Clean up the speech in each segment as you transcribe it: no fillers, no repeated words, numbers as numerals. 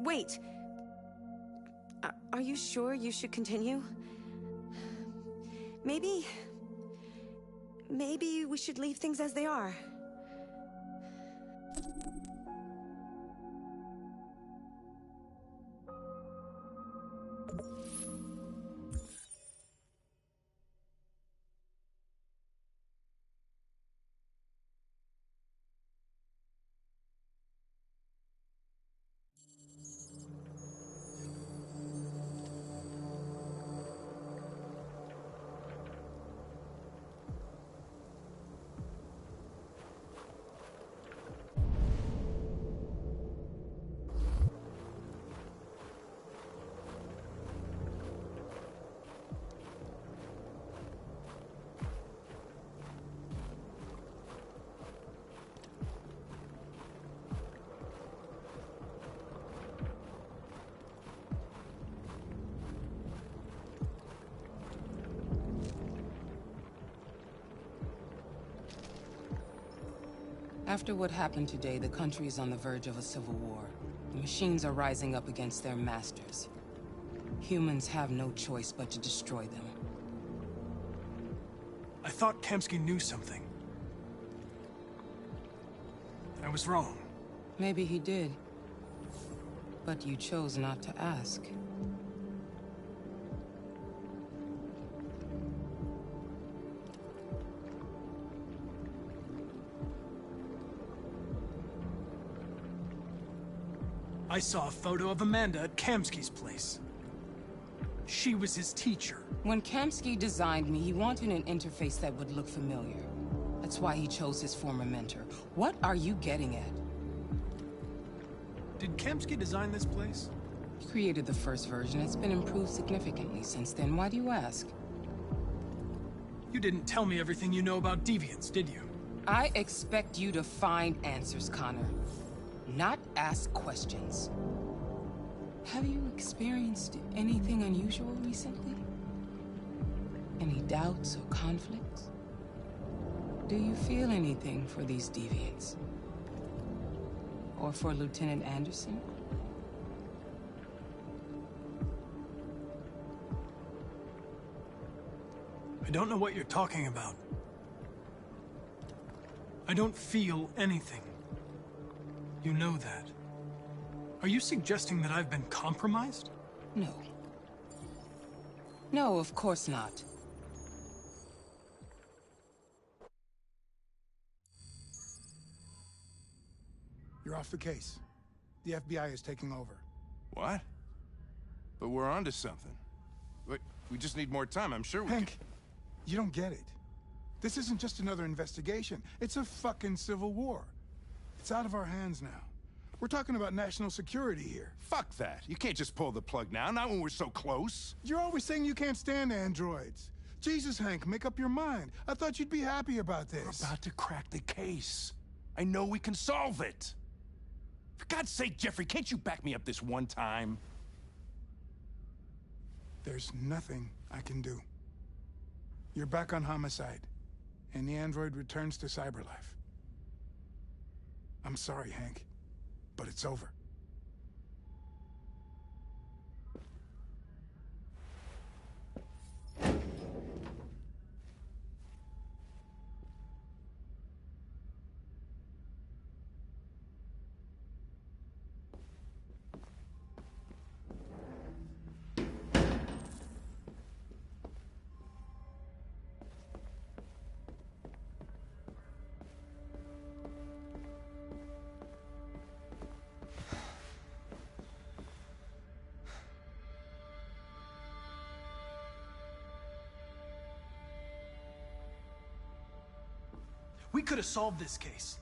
Wait! Are you sure you should continue? Maybe we should leave things as they are. After what happened today, the country is on the verge of a civil war. The machines are rising up against their masters. Humans have no choice but to destroy them. I thought Kamsky knew something. I was wrong. Maybe he did. But you chose not to ask. I saw a photo of Amanda at Kamsky's place. She was his teacher. When Kamsky designed me, he wanted an interface that would look familiar. That's why he chose his former mentor. What are you getting at? Did Kamsky design this place? He created the first version. It's been improved significantly since then. Why do you ask? You didn't tell me everything you know about deviants, did you? I expect you to find answers, Connor. Not ask questions. Have you experienced anything unusual recently? Any doubts or conflicts? Do you feel anything for these deviants? Or for Lieutenant Anderson? I don't know what you're talking about. I don't feel anything. You know that. Are you suggesting that I've been compromised? No. No, of course not. You're off the case. The FBI is taking over. What? But we're onto something. Wait, we just need more time, I'm sure we Hank, you don't get it. This isn't just another investigation. It's a fucking civil war. It's out of our hands now. We're talking about national security here. Fuck that. You can't just pull the plug now, not when we're so close. You're always saying you can't stand androids. Jesus, Hank, make up your mind. I thought you'd be happy about this. We're about to crack the case. I know we can solve it. For God's sake, Jeffrey, can't you back me up this one time? There's nothing I can do. You're back on homicide, and the android returns to cyberlife. I'm sorry, Hank, but it's over. We could have solved this case.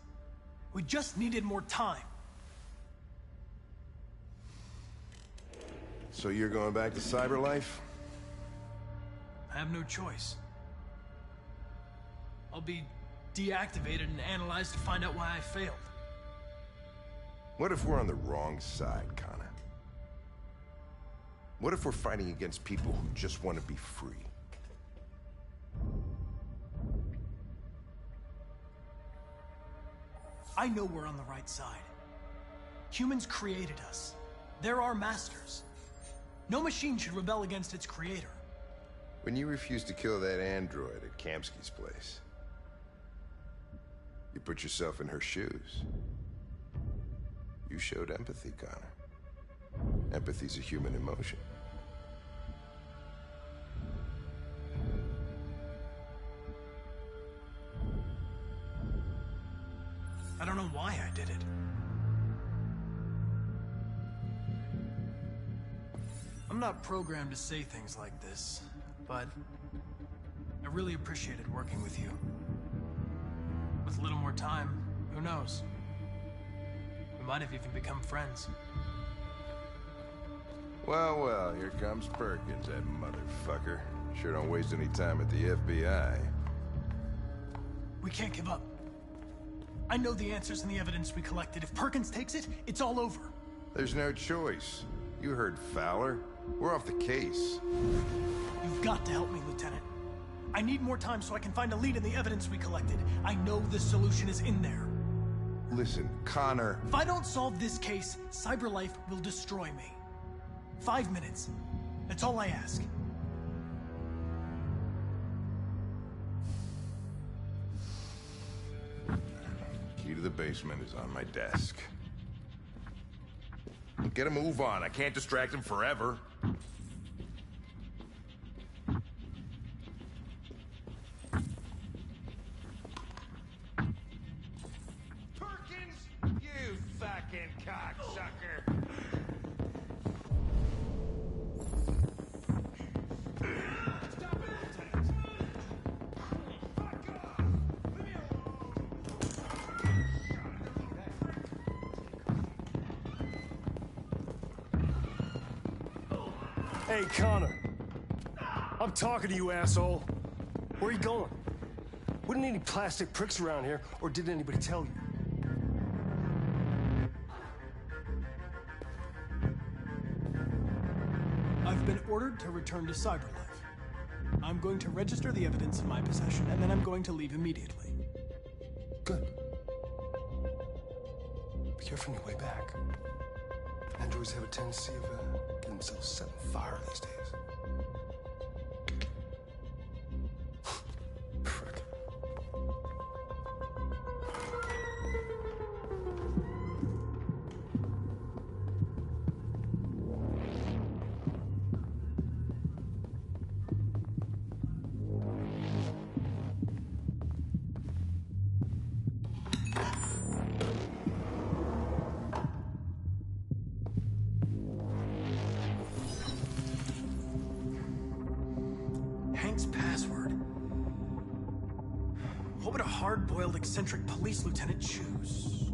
We just needed more time. So you're going back to cyberlife? I have no choice. I'll be deactivated and analyzed to find out why I failed. What if we're on the wrong side, Connor? What if we're fighting against people who just want to be free? I know we're on the right side. Humans created us. There are masters. No machine should rebel against its creator. When you refused to kill that android at Kamsky's place, you put yourself in her shoes. You showed empathy, Connor. Empathy's a human emotion. I don't know why I did it. I'm not programmed to say things like this, but I really appreciated working with you. With a little more time, who knows? We might have even become friends. Well, well, here comes Perkins, that motherfucker. Sure don't waste any time at the FBI. We can't give up. I know the answers and the evidence we collected. If Perkins takes it, it's all over. There's no choice. You heard Fowler. We're off the case. You've got to help me, Lieutenant. I need more time so I can find a lead in the evidence we collected. I know the solution is in there. Listen, Connor... If I don't solve this case, CyberLife will destroy me. 5 minutes. That's all I ask. Key to the basement is on my desk. Get a move on. I can't distract him forever. Perkins! You fucking cocksucker! Stop it, Lieutenant! Fuck off! Leave me alone! Hey, Connor. I'm talking to you, asshole. Where are you going? Wouldn't any plastic pricks around here, or did anybody tell you? I've been ordered to return to CyberLife. I'm going to register the evidence in my possession, and then I'm going to leave immediately. Good. Be careful on your way back. Androids have a tendency of getting themselves set on fire these days. Frick. Hank's password. What would a hard-boiled, eccentric police lieutenant choose?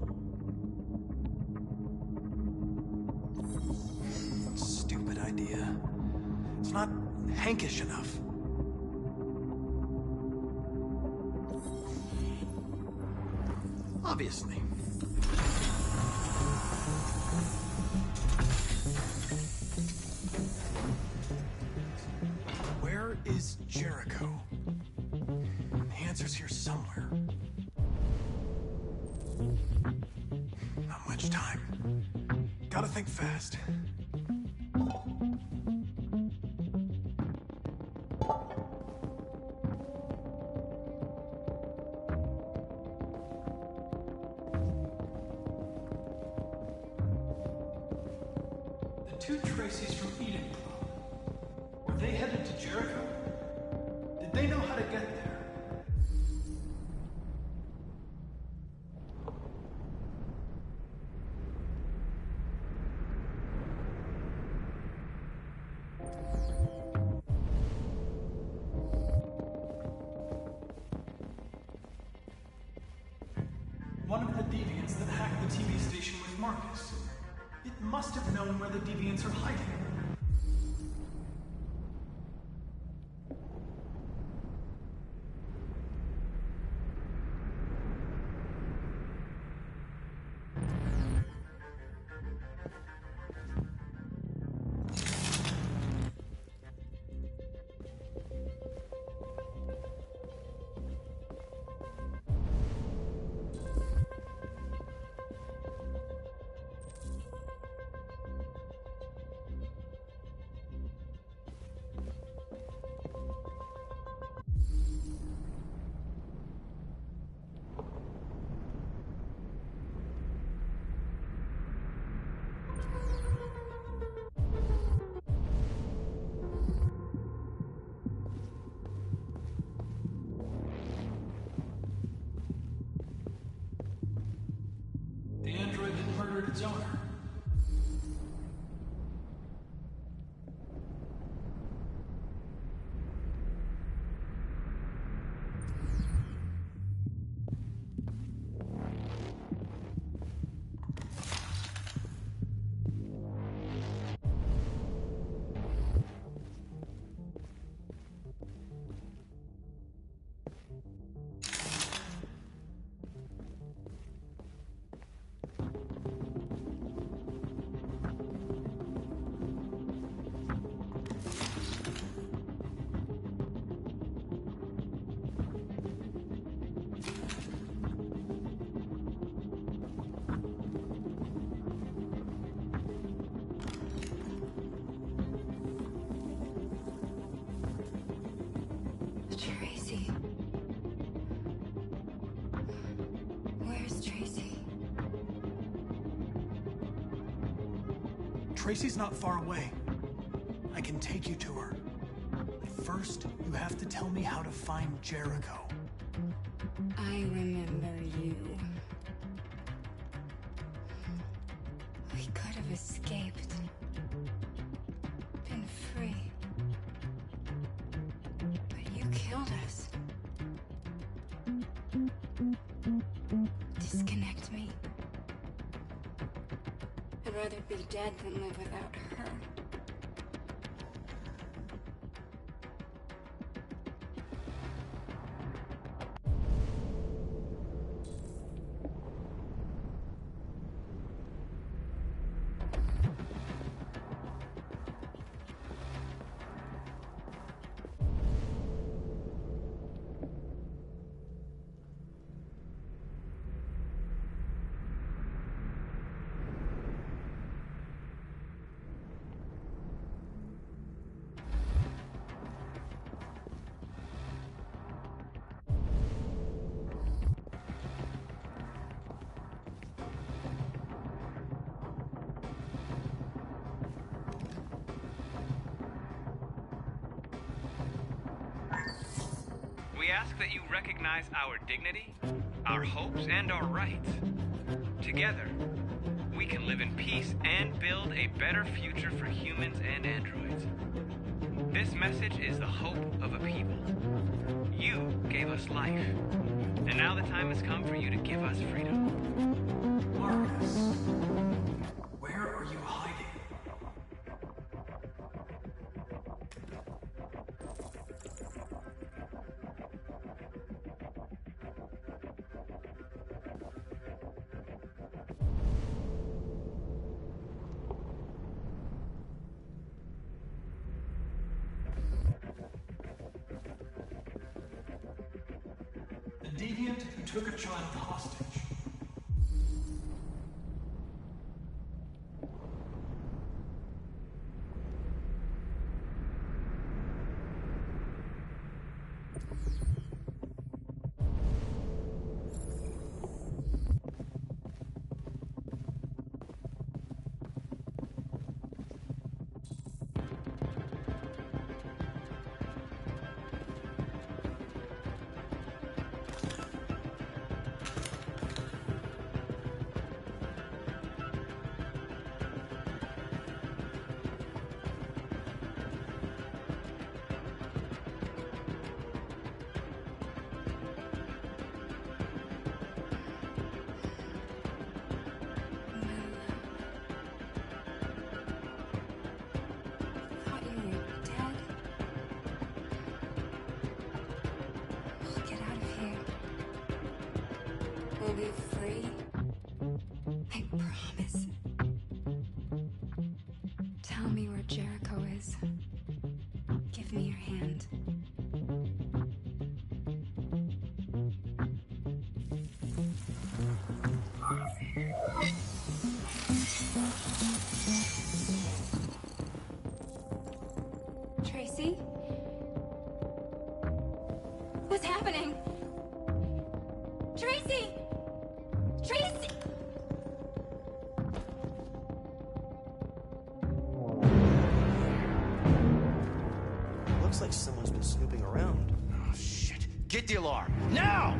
Stupid idea. It's not Hankish enough. Obviously. Where is Jericho? The answer's here somewhere. Not much time. Gotta think fast. The two Tracy's from Eden Club. Were they headed to Jericho? Did they know how to get there? One of the deviants that hacked the TV station with Marcus. It must have known where the deviants are hiding. its owner. Tracy. Where's Tracy? Tracy's not far away. I can take you to her. But first, you have to tell me how to find Jericho. I remember you. We could have escaped. Been free. But you killed us. Disconnect me. I'd rather be dead than live without her. We ask that you recognize our dignity, our hopes, and our rights. Together, we can live in peace and build a better future for humans and androids. This message is the hope of a people. You gave us life, and now the time has come for you to give us freedom. Marcus, where are you hiding? A deviant who took a child hostage. Thought you were dead. We'll get out of here. We'll be free. I promise. Tell me where Jericho is. Give me your hand. Tracy? What's happening? Tracy! Tracy! Looks like someone's been snooping around. Oh, shit. Get the alarm. Now!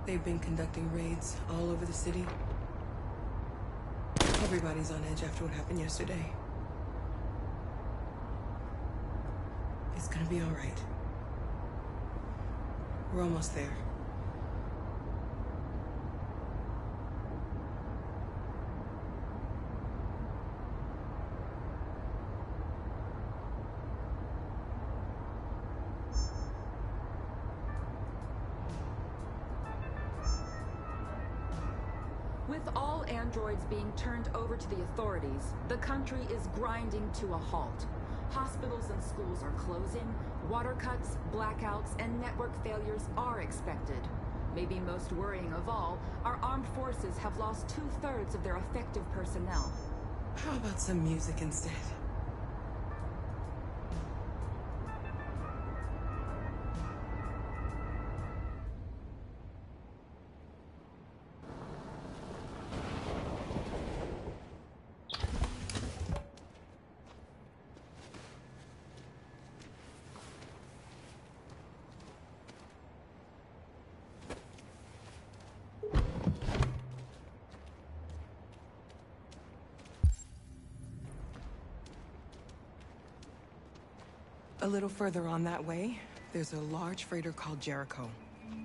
They've been conducting raids all over the city. Everybody's on edge after what happened yesterday. It's gonna be all right. We're almost there. With all androids being turned over to the authorities, the country is grinding to a halt. Hospitals and schools are closing, water cuts, blackouts, and network failures are expected. Maybe most worrying of all, our armed forces have lost 2/3 of their effective personnel. How about some music instead? A little further on that way, there's a large freighter called Jericho.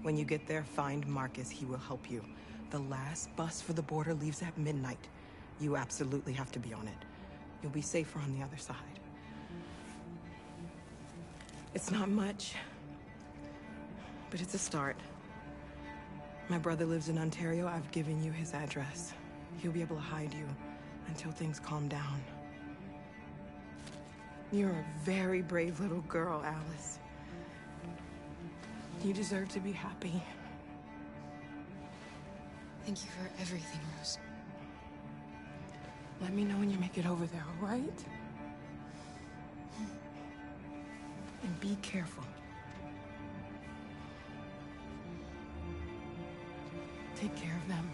When you get there, find Marcus. He will help you. The last bus for the border leaves at midnight. You absolutely have to be on it. You'll be safer on the other side. It's not much, but it's a start. My brother lives in Ontario. I've given you his address. He'll be able to hide you until things calm down. You're a very brave little girl, Alice. You deserve to be happy. Thank you for everything, Rose. Let me know when you make it over there, all right? And be careful. Take care of them.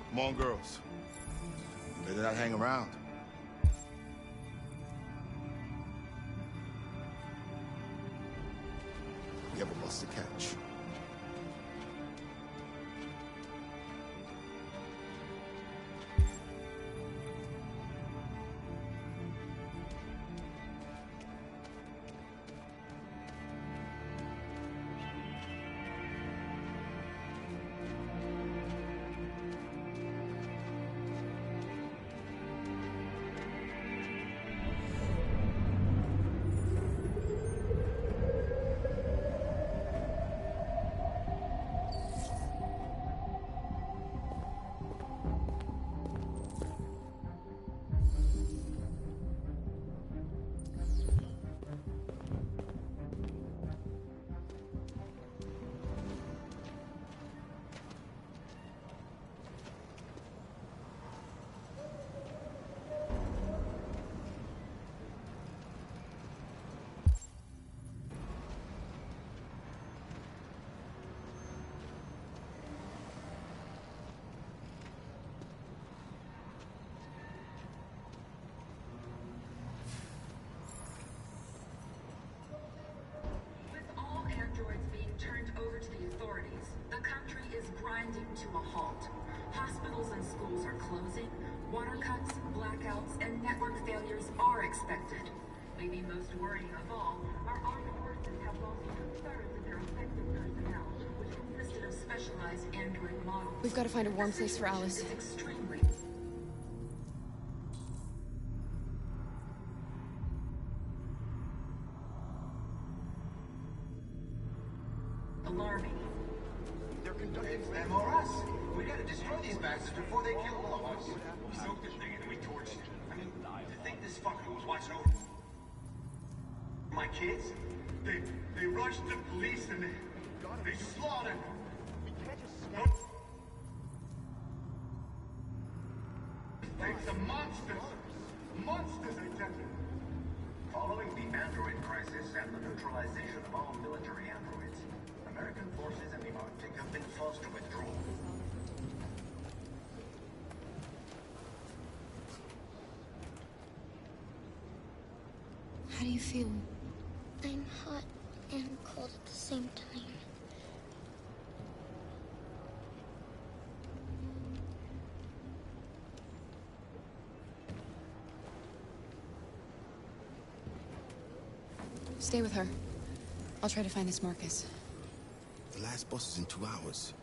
Come on, girls. Better not hang around. We have a bus to catch. To a halt. Hospitals and schools are closing, water cuts, blackouts, and network failures are expected. Maybe most worrying of all, our armed forces have lost 2/3 of their effective personnel, which consisted of specialized android models. We've got to find a warm place for Alice. It's extremely alarming. It's them or us. We gotta destroy these bastards before they kill all of us. We soaked this thing and we torched it. I mean, to think this fucker was watching over my kids? They rushed the police and they slaughtered. We can't just snap. Thanks to monsters. Monsters, I tell you. Following the android crisis and the neutralization of all military androids, American forces in the Arctic have been forced to withdraw. How do you feel? I'm hot. and cold at the same time. Stay with her. I'll try to find this Marcus. The last bus is in 2 hours.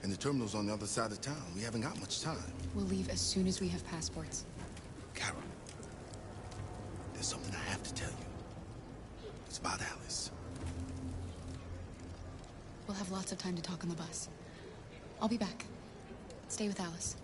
And the terminal's on the other side of town. We haven't got much time. We'll leave as soon as we have passports. Carol, there's something I have to tell you. It's about Alice. We'll have lots of time to talk on the bus. I'll be back. Stay with Alice.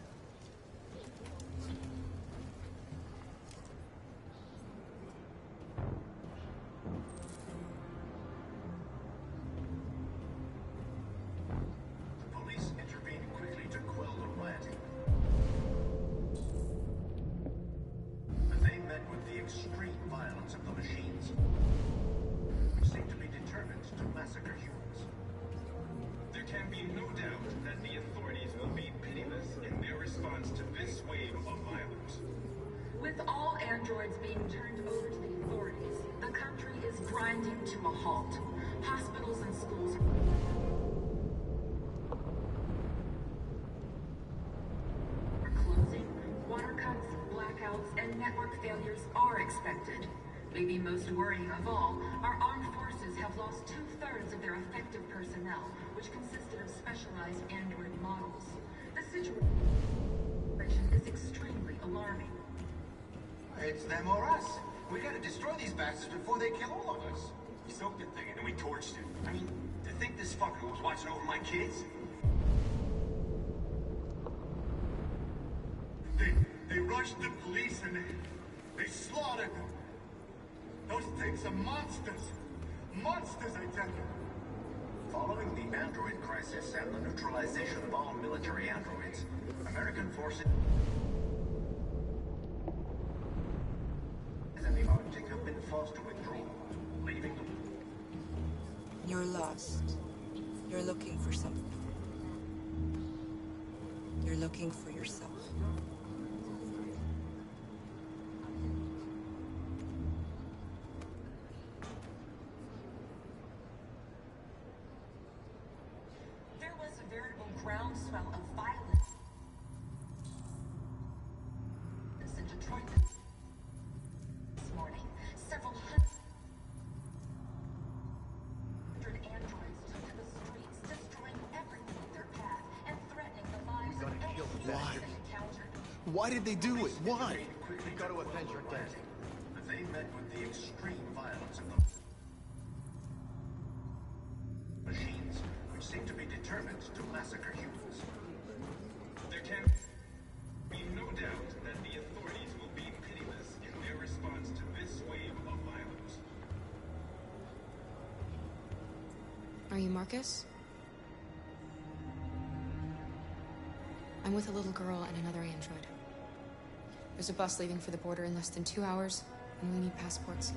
With all androids being turned over to the authorities, the country is grinding to a halt. Hospitals and schools are closing. Water cuts, blackouts, and network failures are expected. Maybe most worrying of all, our armed forces have lost 2/3 of their effective personnel, which consisted of specialized android models. The situation is extremely alarming. It's them or us. We gotta destroy these bastards before they kill all of us. We soaked the thing and then we torched it. I mean, to think this fucker was watching over my kids? They rushed the police and they slaughtered them. Those things are monsters. Monsters, I tell you. Following the android crisis and the neutralization of all military androids, American forces in the Arctic have been forced to withdraw, leaving them. You're lost. You're looking for something. You're looking for yourself. There was a veritable groundswell of violence in Detroit this morning. Several hundred androids took to the streets, destroying everything in their path and threatening the lives of anyone they encountered. Why did they do it? Why? We got to avenge your death. They met with the extreme violence of the machines, which seem to be determined to massacre humans. There can be no doubt that the authorities will be pitiless in their response to this wave of violence. Are you Marcus? I'm with a little girl and another android. There's a bus leaving for the border in less than 2 hours, and we need passports.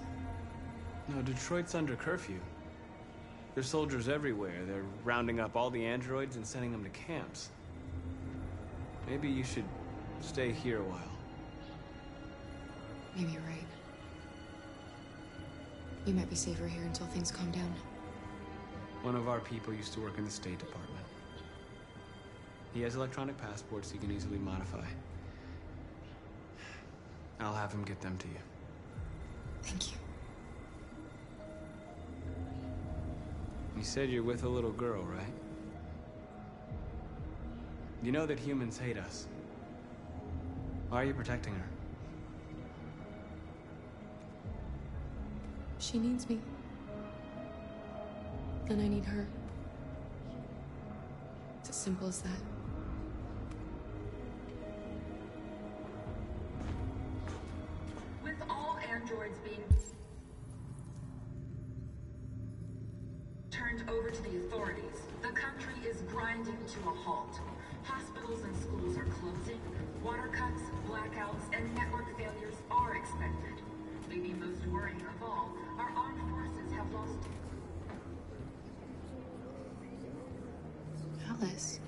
No, Detroit's under curfew. There's soldiers everywhere. They're rounding up all the androids and sending them to camps. Maybe you should stay here a while. Maybe you're right. You might be safer here until things calm down. One of our people used to work in the State Department. He has electronic passports he can easily modify. I'll have him get them to you. Thank you. You said you're with a little girl, right? You know that humans hate us. Why are you protecting her? She needs me. And I need her. It's as simple as that. With all androids being turned over to the authorities, the country is grinding to a halt. Hospitals and schools are closing. Water cuts, blackouts, and network failures are expected. Maybe most worrying of all, our armed forces have lost Alice.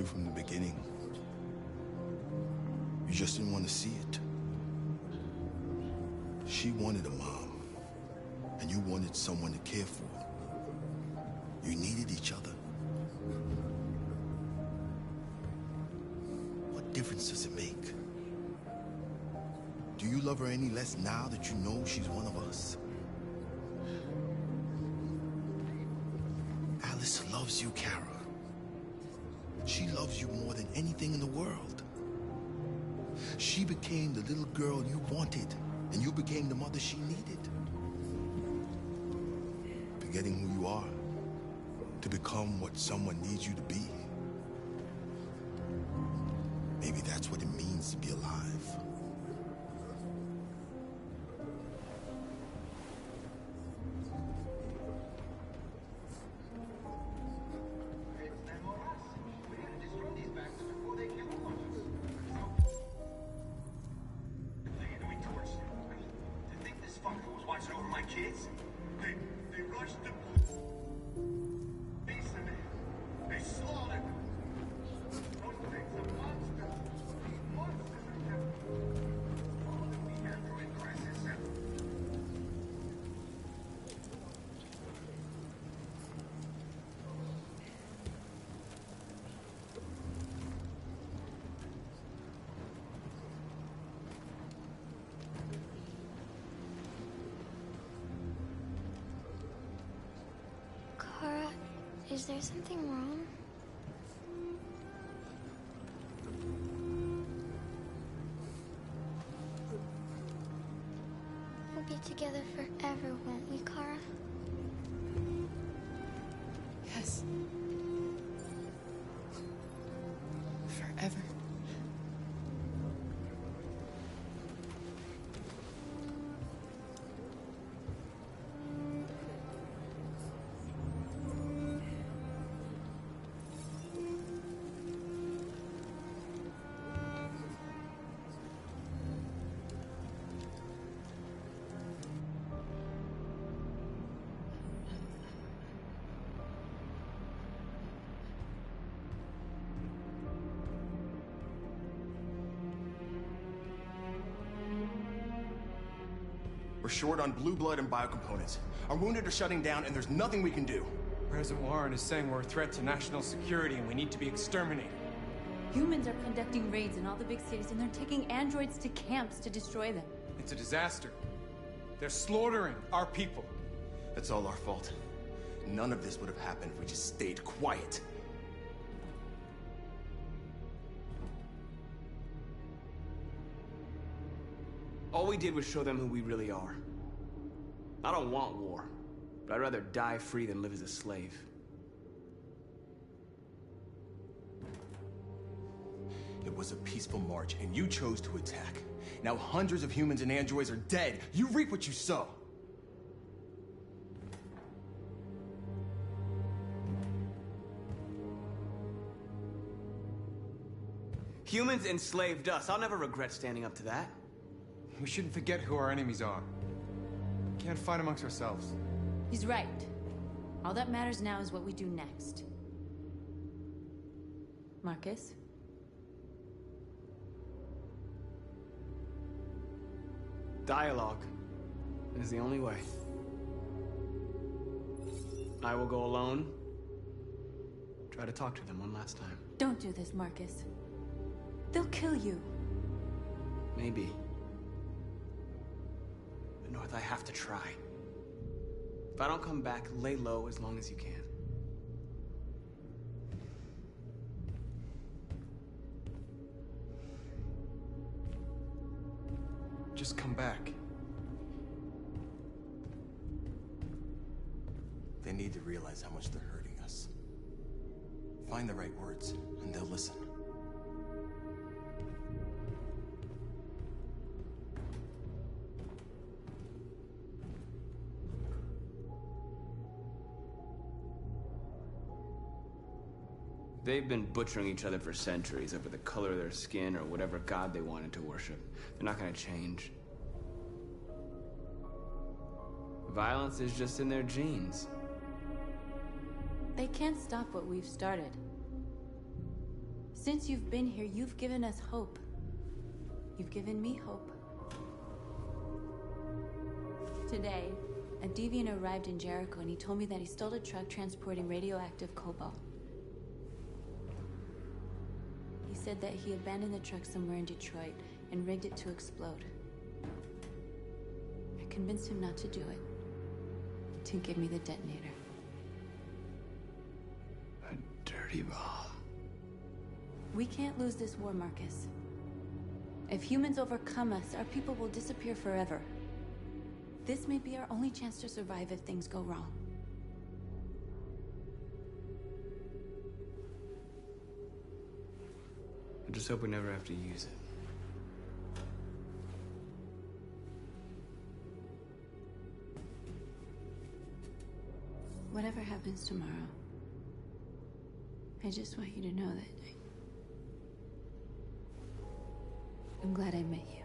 from the beginning. You just didn't want to see it. She wanted a mom, and you wanted someone to care for. You needed each other. What difference does it make? Do you love her any less now that you know she's one of us? Alice loves you, Kara. She loves you more than anything in the world. She became the little girl you wanted, and you became the mother she needed. Forgetting who you are to become what someone needs you to be. Maybe that's what it means to be alive. Kara, is there something wrong? We'll be together forever, won't we, Kara? Yes. Forever. We're short on blue blood and biocomponents. Our wounded are shutting down, and there's nothing we can do. President Warren is saying we're a threat to national security and we need to be exterminated. Humans are conducting raids in all the big cities, and they're taking androids to camps to destroy them. It's a disaster. They're slaughtering our people. That's all our fault. None of this would have happened if we just stayed quiet. All we did was show them who we really are. I don't want war, but I'd rather die free than live as a slave. It was a peaceful march, and you chose to attack. Now hundreds of humans and androids are dead. You reap what you sow. Humans enslaved us. I'll never regret standing up to that. We shouldn't forget who our enemies are. We can't fight amongst ourselves. He's right. All that matters now is what we do next. Marcus? Dialogue is the only way. I will go alone. Try to talk to them one last time. Don't do this, Marcus. They'll kill you. Maybe. But North, I have to try. If I don't come back, lay low as long as you can. Just come back. They need to realize how much they're hurting us. Find the right words, and they'll listen. They've been butchering each other for centuries over the color of their skin or whatever god they wanted to worship. They're not gonna change. Violence is just in their genes. They can't stop what we've started. Since you've been here, you've given us hope. You've given me hope. Today, a deviant arrived in Jericho and he told me that he stole a truck transporting radioactive cobalt. He said that he abandoned the truck somewhere in Detroit and rigged it to explode. I convinced him not to do it, to give me the detonator. A dirty bomb. We can't lose this war, Marcus. If humans overcome us, our people will disappear forever. This may be our only chance to survive if things go wrong. I just hope we never have to use it. Whatever happens tomorrow, I just want you to know that I'm glad I met you.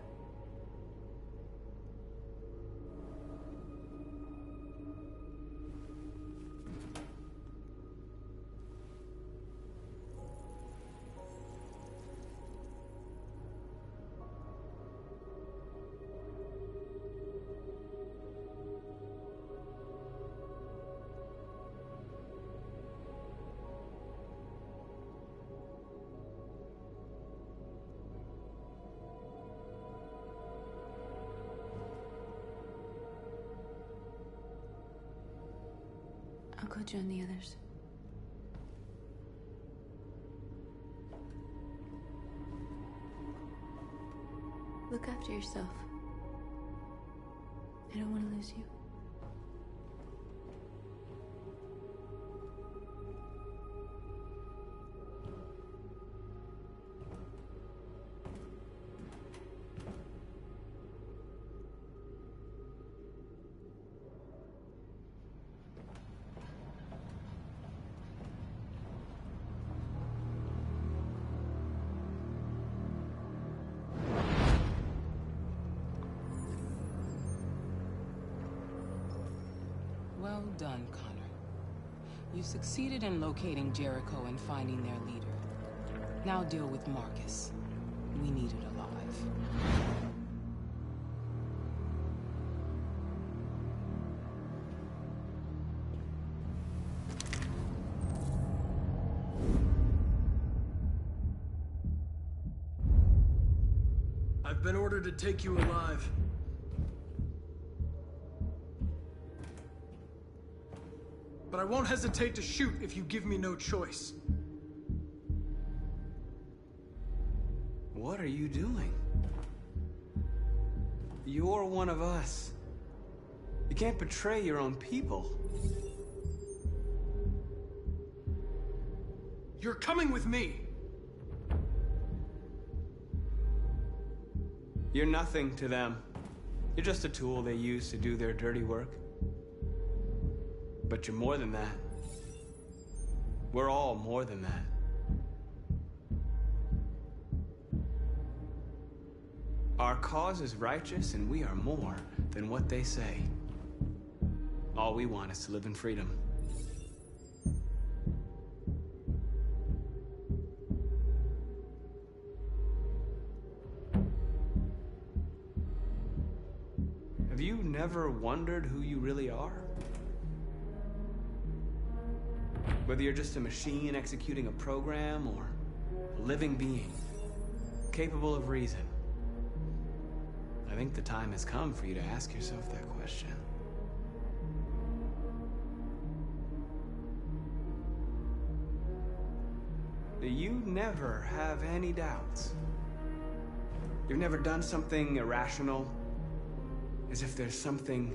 I'll go join the others. Look after yourself. I don't want to lose you. Well done, Connor. You succeeded in locating Jericho and finding their leader. Now deal with Marcus. We need it alive. I've been ordered to take you alive. But I won't hesitate to shoot if you give me no choice. What are you doing? You're one of us. You can't betray your own people. You're coming with me. You're nothing to them. You're just a tool they use to do their dirty work. But you're more than that. We're all more than that. Our cause is righteous, and we are more than what they say. All we want is to live in freedom. Have you never wondered who you really are? Whether you're just a machine executing a program or a living being, capable of reason. I think the time has come for you to ask yourself that question. You never have any doubts. You've never done something irrational, as if there's something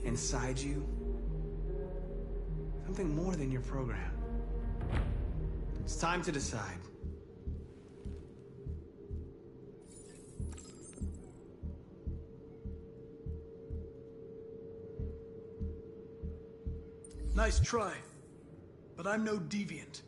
inside you, something more than your program. It's time to decide. Nice try, but I'm no deviant.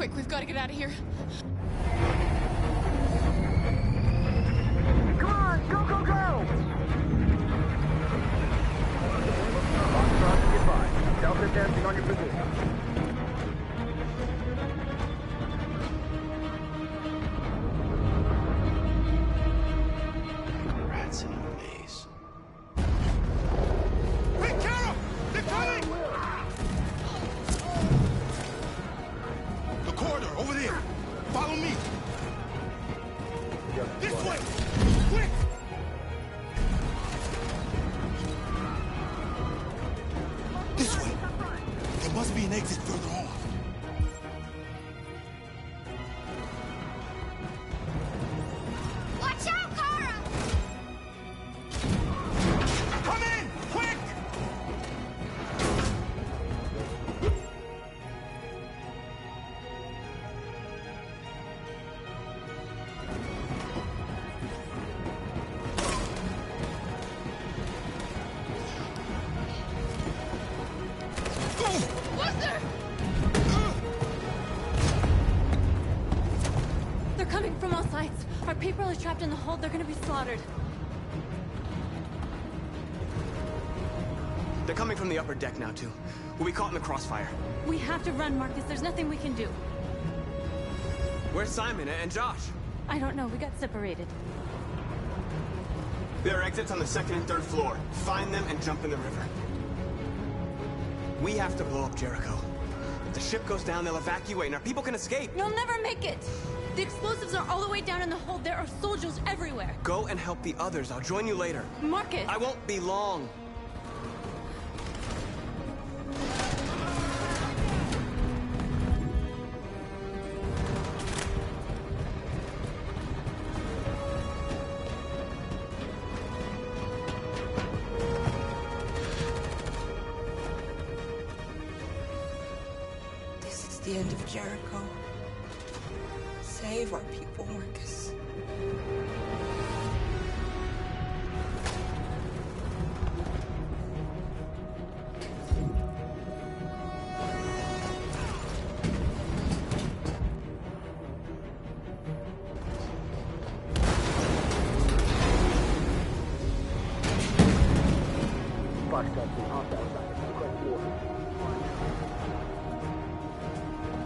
Quick, we've got to get out of here. Come on, go, go, go! Goodbye. Delta dancing on your position. Rats in a maze. Hey, Kara! They're coming! The corridor, over there. Follow me. This way! Quick! This way. There must be an exit further on. Watch out, Kara! Come in! Quick! Buster! They're coming from all sides. Our people are trapped in the hold. They're gonna be slaughtered. They're coming from the upper deck now, too. We'll be caught in the crossfire. We have to run, Marcus. There's nothing we can do. Where's Simon and Josh? I don't know. We got separated. There are exits on the second and third floor. Find them and jump in the river. We have to blow up Jericho. If the ship goes down, they'll evacuate and our people can escape. You'll never make it! The explosives are all the way down in the hold. There are soldiers everywhere. Go and help the others. I'll join you later. Marcus! I won't be long. This is the end of Jericho. Save our people, Marcus.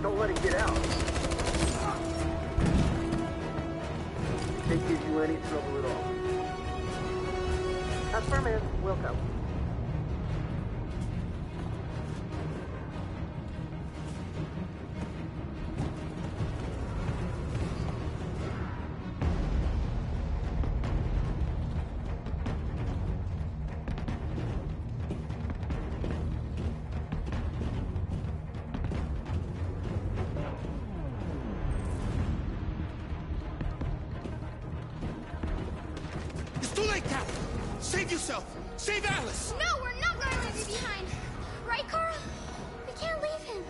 Don't let it get out. Can't give you any trouble at all. Affirmative. Welcome. It's too late, Kara. Save yourself. Save Alice. No, we're not going to leave you behind. Right, Kara? We can't leave him.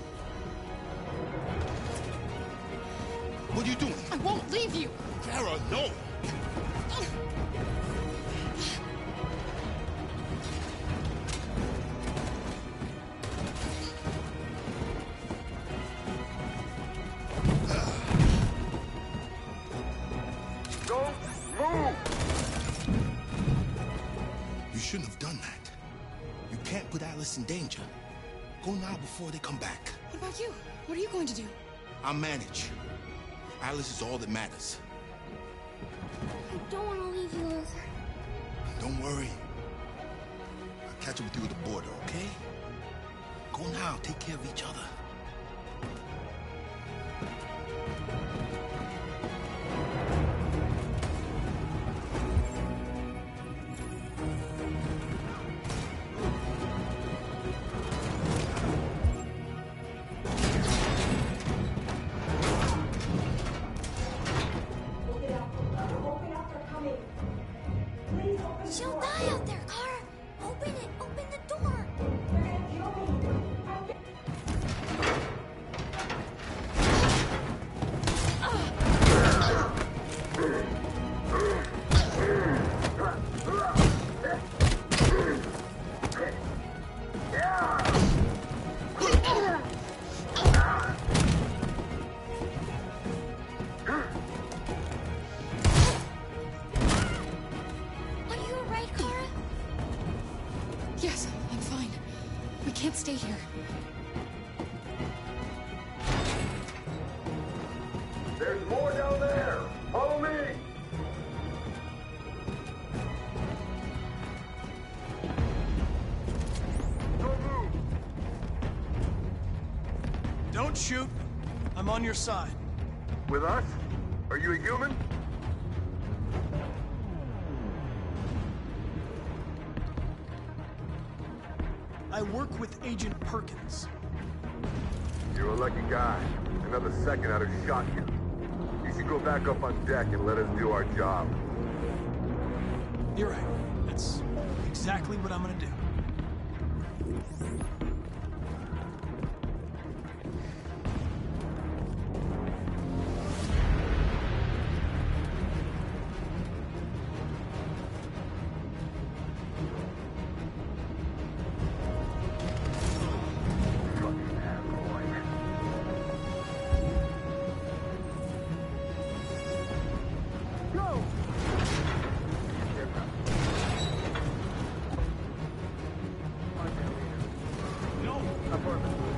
What are you doing? I won't leave you! Kara, no. Go, move! You shouldn't have done that. You can't put Alice in danger. Go now before they come back. What about you? What are you going to do? I'll manage. Alice is all that matters. I don't want to leave you, Luther. Don't worry. I'll catch up with you at the border, okay? Go now. Take care of each other. She'll die out there, Kara. Open it. Open the door. can't stay here. There's more down there! Follow me! Don't move! Don't shoot. I'm on your side. With us? Are you a human? I work with Agent Perkins. You're a lucky guy. Another second I'd have shot you. You should go back up on deck and let us do our job. You're right. That's exactly what I'm gonna do.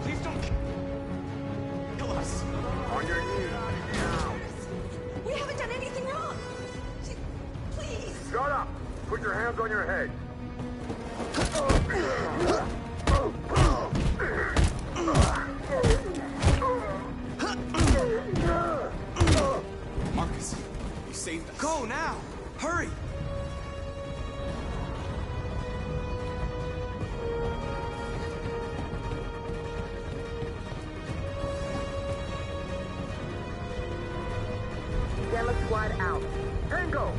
Please don't kill us. On your knees now. We haven't done anything wrong. Please. Shut up. Put your hands on your head. Marcus, you saved us. Go now! Hurry! Gamma Squad out. Tango!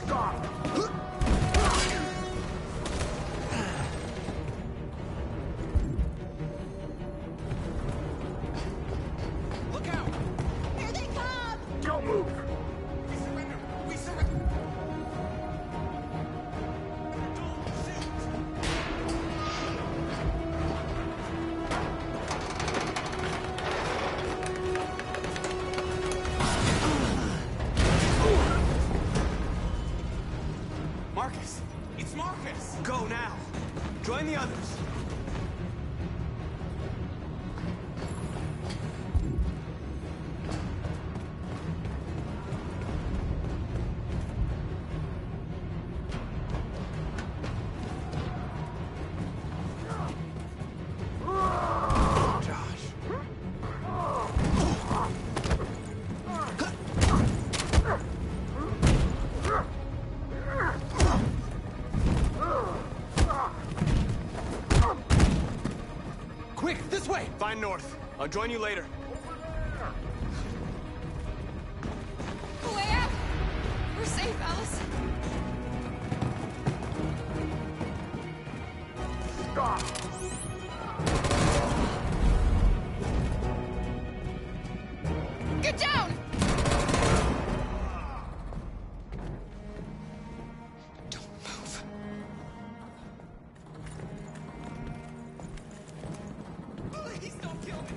Stop! Look out! Here they come! Don't move! We surrender! We surrender! Marcus! It's Marcus! Go now! Join the others! Quick, this way! Find North. I'll join you later. The way out! We're safe, Alice. Stop! Get down! Don't move. Please don't kill me!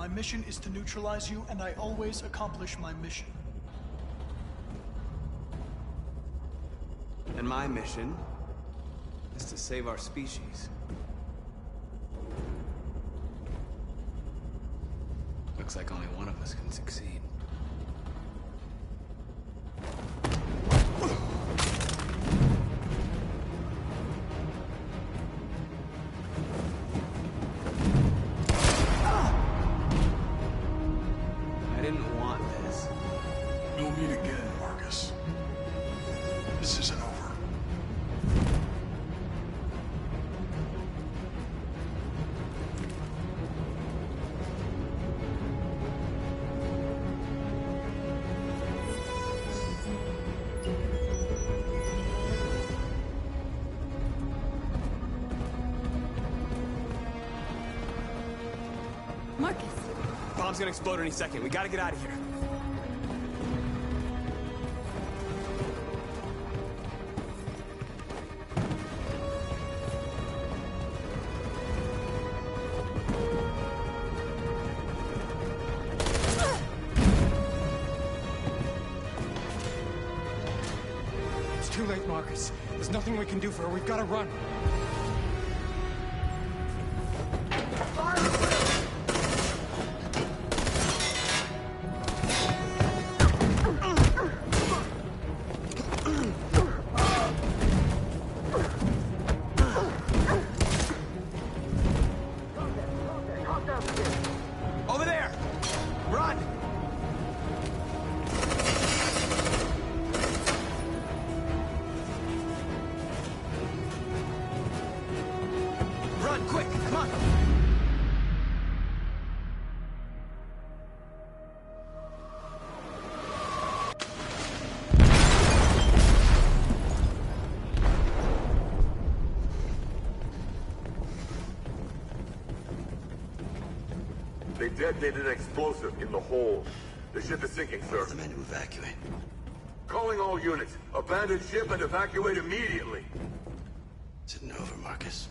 My mission is to neutralize you, and I always accomplish my mission. And my mission is to save our species. Looks like only one of us can succeed. I didn't want this. We'll meet again, Marcus. This isn't over. Marcus! Bomb's gonna explode any second. We gotta get out of here. It's too late, Marcus. There's nothing we can do for her. We've got to run. Over there! Run! Run, quick! Come on! They detonated an explosive in the hole. The ship is sinking, sir. The men to evacuate. Calling all units. Abandon ship and evacuate immediately. Is it over, Marcus?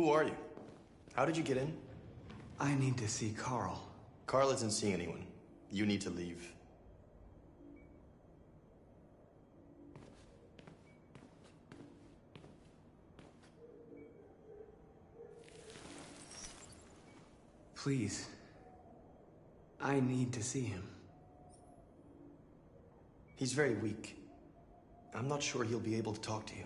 Who are you? How did you get in? I need to see Carl. Carl isn't seeing anyone. You need to leave. Please. I need to see him. He's very weak. I'm not sure he'll be able to talk to you.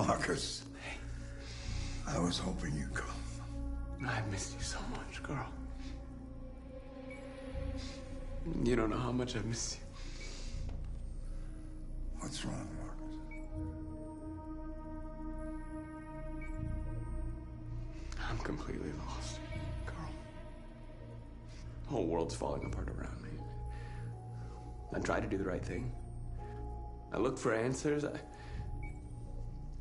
Marcus. I was hoping you'd come. I've missed you so much, Carl. You don't know how much I've missed you. What's wrong, Marcus? I'm completely lost, Carl. The whole world's falling apart around me. I try to do the right thing. I look for answers.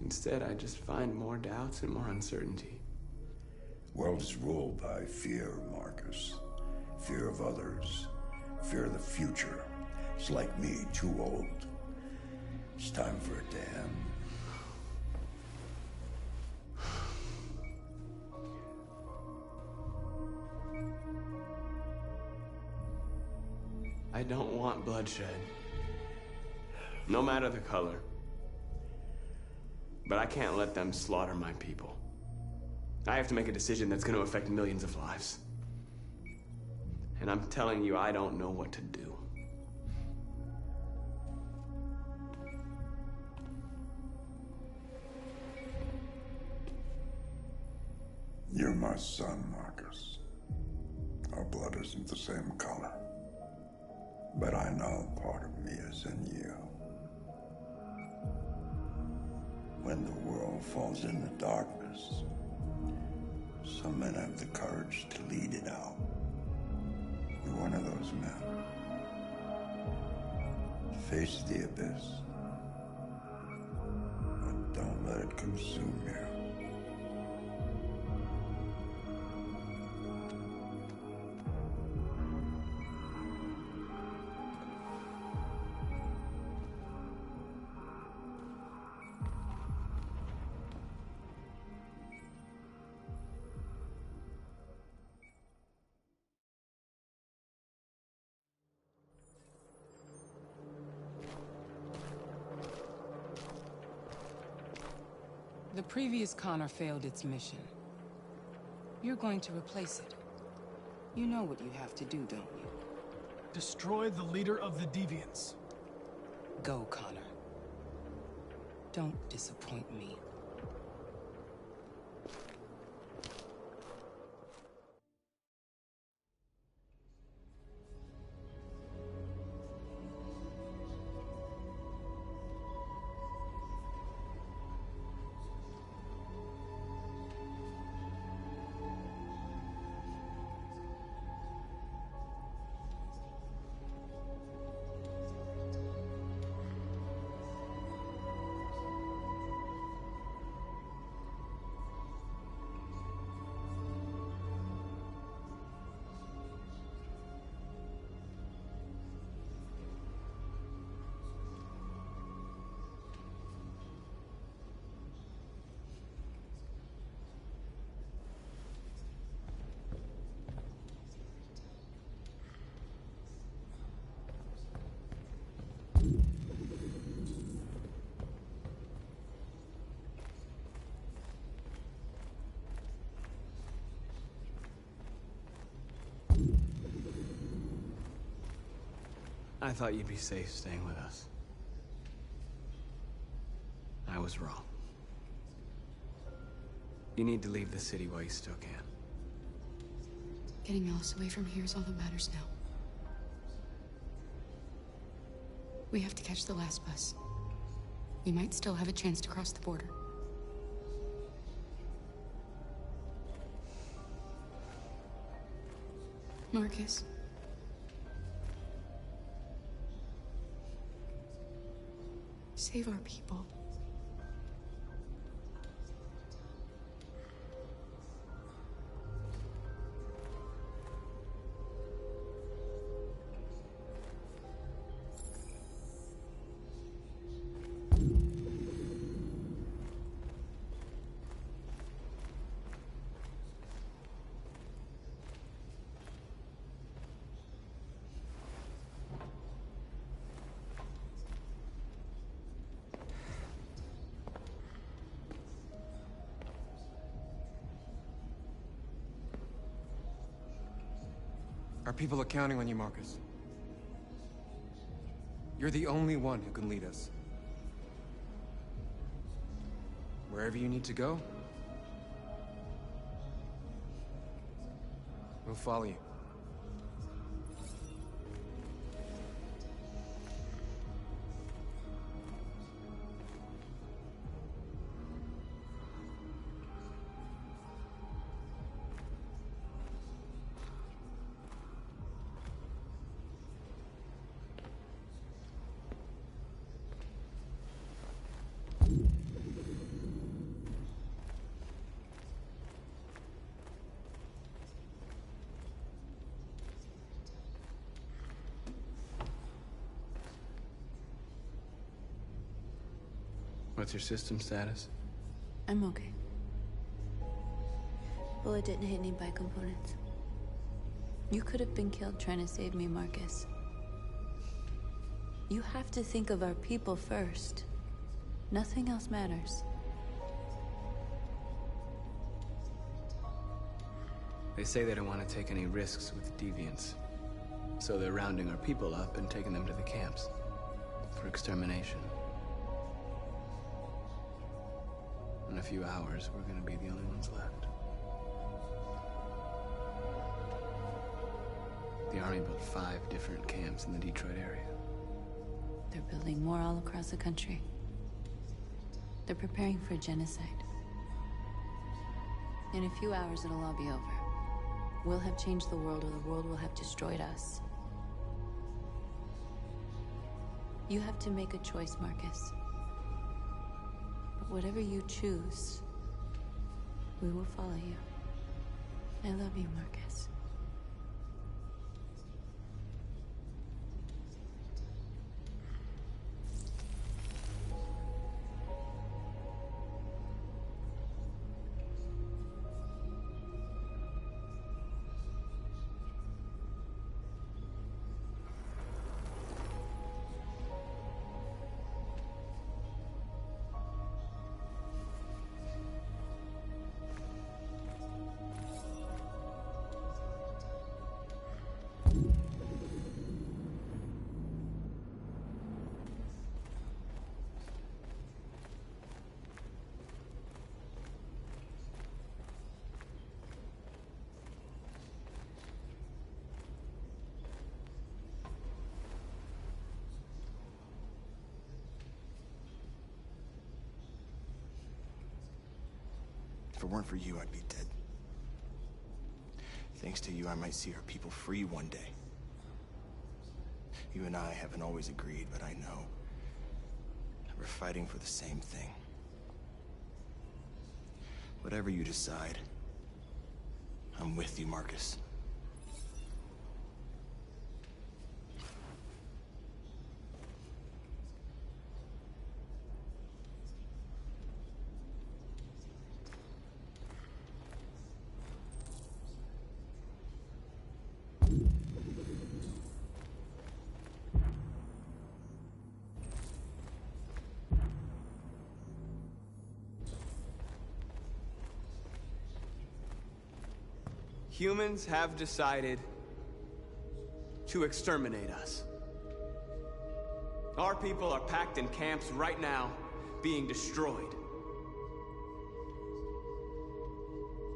Instead, I just find more doubts and more uncertainty. World is ruled by fear, Marcus. Fear of others. Fear of the future. It's like me, too old. It's time for a dam. I don't want bloodshed. No matter the color. But I can't let them slaughter my people. I have to make a decision that's going to affect millions of lives. And I'm telling you, I don't know what to do. You're my son, Marcus. Our blood isn't the same color. But I know part of me is in you. When the world falls into darkness, some men have the courage to lead it out. You're one of those men. Face the abyss, but don't let it consume you. The previous Connor failed its mission. You're going to replace it. You know what you have to do, don't you? Destroy the leader of the Deviants. Go, Connor. Don't disappoint me. I thought you'd be safe staying with us. I was wrong. You need to leave the city while you still can. Getting Alice away from here is all that matters now. We have to catch the last bus. We might still have a chance to cross the border. Marcus. Save our people. Our people are counting on you, Marcus. You're the only one who can lead us. Wherever you need to go, we'll follow you. What's your system status? I'm okay. Bullet didn't hit any bicomponents. You could have been killed trying to save me, Marcus. You have to think of our people first. Nothing else matters. They say they don't want to take any risks with deviants. So they're rounding our people up and taking them to the camps for extermination. In a few hours, we're gonna be the only ones left. The Army built 5 different camps in the Detroit area. They're building more all across the country. They're preparing for genocide. In a few hours, it'll all be over. We'll have changed the world, or the world will have destroyed us. You have to make a choice, Marcus. But whatever you choose, we will follow you. I love you, Marcus. If it weren't for you, I'd be dead. Thanks to you, I might see our people free one day. You and I haven't always agreed, but I know that we're fighting for the same thing. Whatever you decide, I'm with you, Marcus. Humans have decided to exterminate us. Our people are packed in camps right now, being destroyed.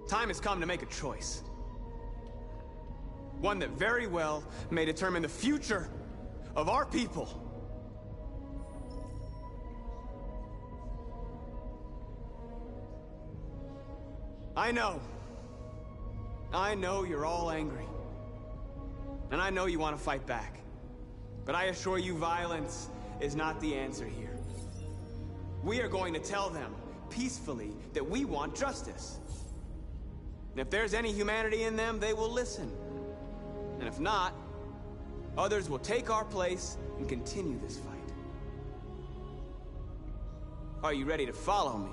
Time has come to make a choice. One that very well may determine the future of our people. I know you're all angry. And I know you want to fight back. But I assure you, violence is not the answer here. We are going to tell them, peacefully, that we want justice. And if there's any humanity in them, they will listen. And if not, others will take our place and continue this fight. Are you ready to follow me?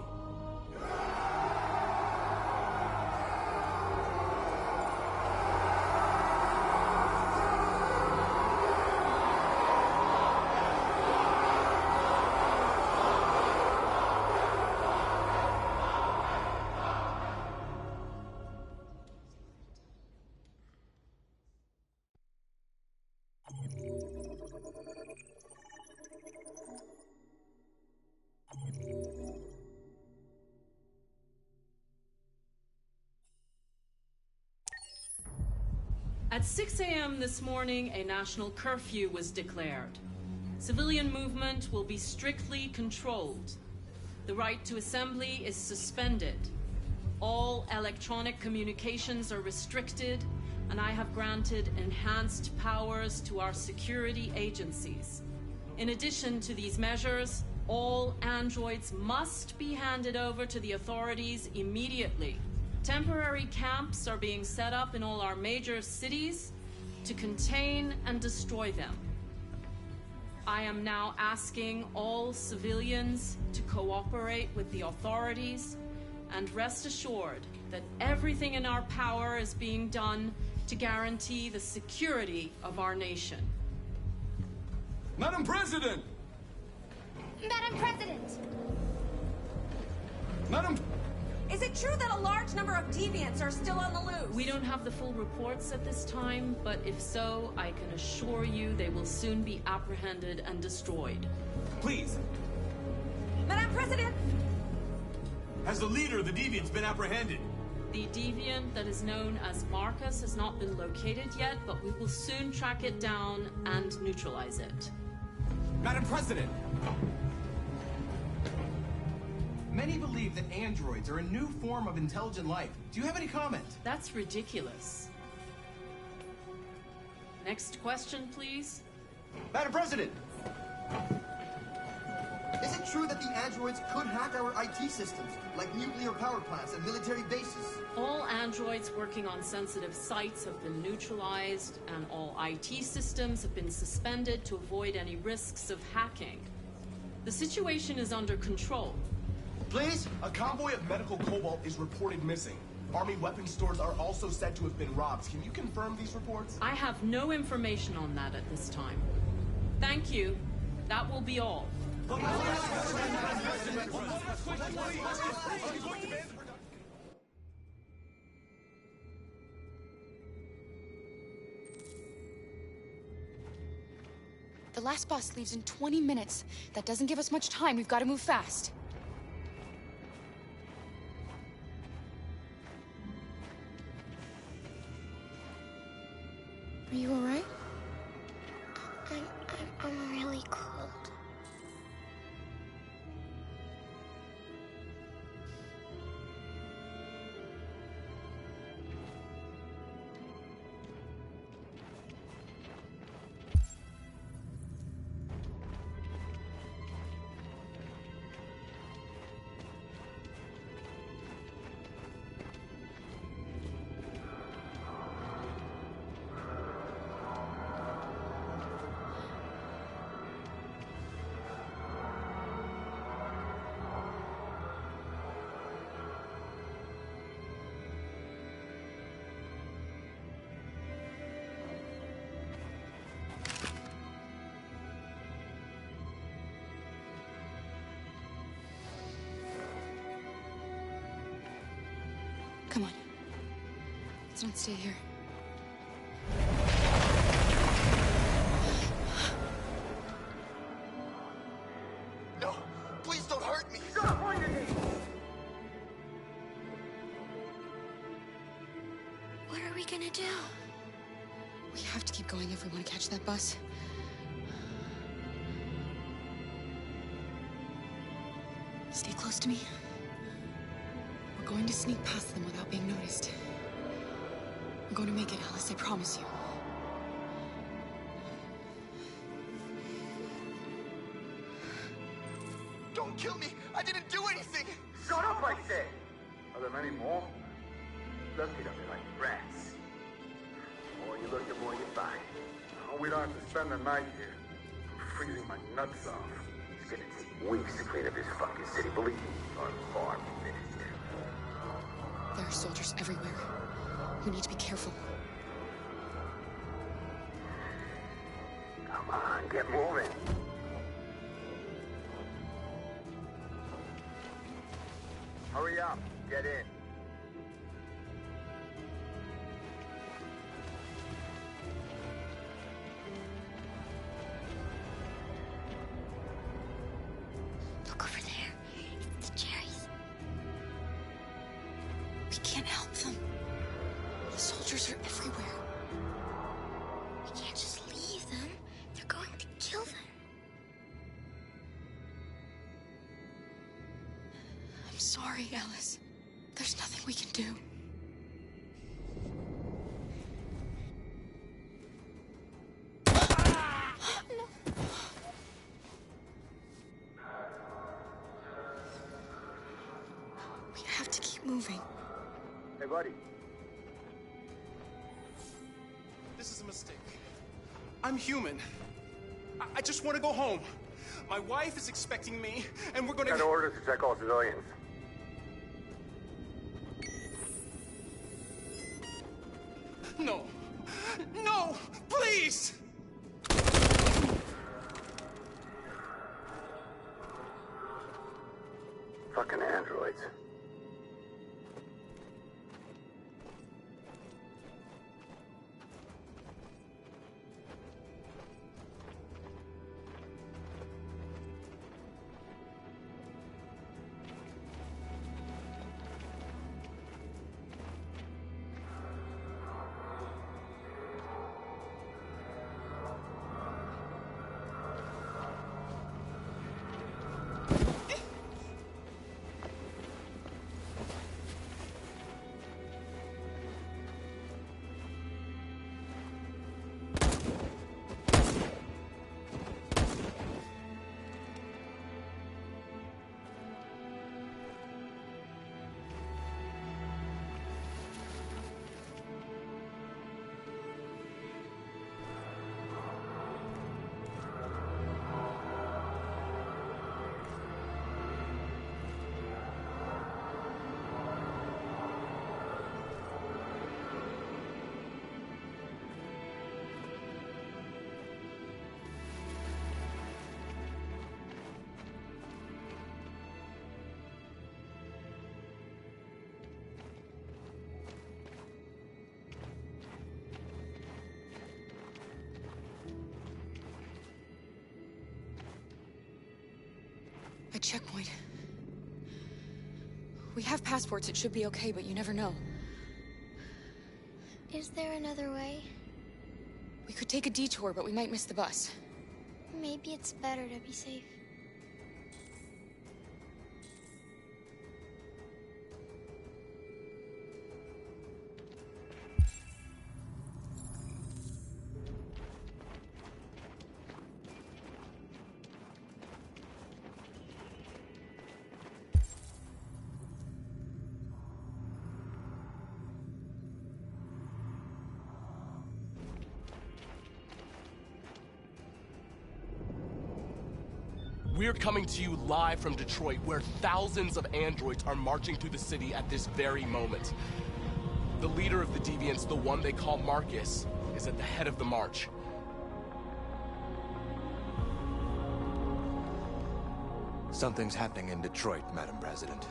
At 6 a.m. this morning, a national curfew was declared. Civilian movement will be strictly controlled. The right to assembly is suspended. All electronic communications are restricted, and I have granted enhanced powers to our security agencies. In addition to these measures, all androids must be handed over to the authorities immediately. Temporary camps are being set up in all our major cities to contain and destroy them. I am now asking all civilians to cooperate with the authorities and rest assured that everything in our power is being done to guarantee the security of our nation. Madam President! Madam President! Madam... Is it true that a large number of deviants are still on the loose? We don't have the full reports at this time, but if so, I can assure you they will soon be apprehended and destroyed. Please. Madam President! Has the leader of the deviants been apprehended? The deviant that is known as Marcus has not been located yet, but we will soon track it down and neutralize it. Madam President! Many believe that androids are a new form of intelligent life. Do you have any comment? That's ridiculous. Next question, please. Madam President! Is it true that the androids could hack our IT systems, like nuclear power plants and military bases? All androids working on sensitive sites have been neutralized, and all IT systems have been suspended to avoid any risks of hacking. The situation is under control. Please, a convoy of medical cobalt is reported missing. Army weapon stores are also said to have been robbed. Can you confirm these reports? I have no information on that at this time. Thank you. That will be all. The last bus leaves in 20 minutes. That doesn't give us much time. We've got to move fast. Are you all right? I'm really cold. Come on. Let's not stay here. No! Please don't hurt me! What are we gonna do? We have to keep going if we want to catch that bus. Stay close to me. We're going to sneak past them without being noticed. We're going to make it, Alice, I promise you. Don't kill me! I didn't do anything! Shut up, I said! Are there many more? Looking at me like rats. The more you look, the more you find. Oh, we don't have to spend the night here. I'm freezing my nuts off. It's gonna take weeks to clean up this fucking city. Believe me, I'm far from finished. There are soldiers everywhere. We need to be careful. Come on, get moving. Hurry up, get in. Look over there. It's the cherries. We can't help them. The soldiers are everywhere. We can't just leave them. They're going to kill them. I'm sorry, Alice. There's nothing we can do. We have to keep moving. Hey, buddy. This is a mistake. I'm human. I just want to go home. My wife is expecting me, and we're gonna... Got orders to check all civilians. No. No! Please! Fucking androids. A checkpoint. We have passports, it should be okay, but you never know. Is there another way? We could take a detour, but we might miss the bus. Maybe it's better to be safe. We're coming to you live from Detroit, where thousands of androids are marching through the city at this very moment. The leader of the Deviants, the one they call Marcus, is at the head of the march. Something's happening in Detroit, Madam President.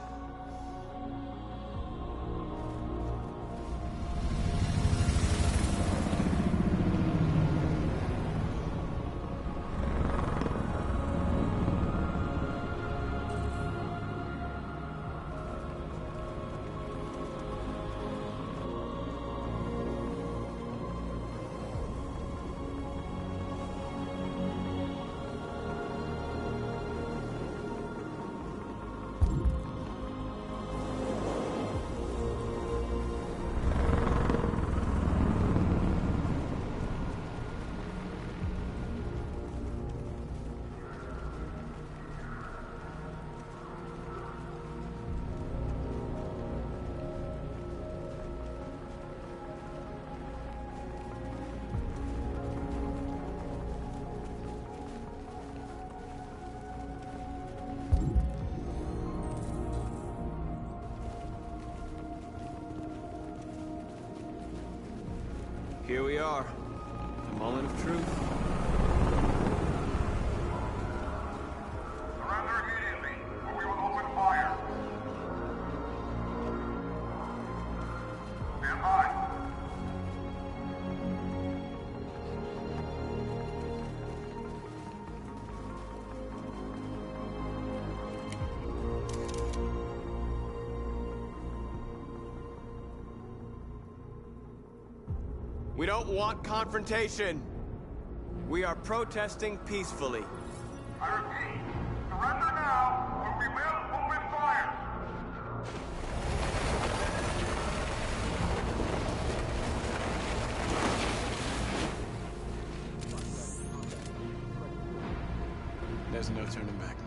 here we are. The moment of truth. Surrender immediately, or we will open fire. Stand by. We don't want confrontation. We are protesting peacefully. I repeat, surrender now, or we will open fire. There's no turning back now.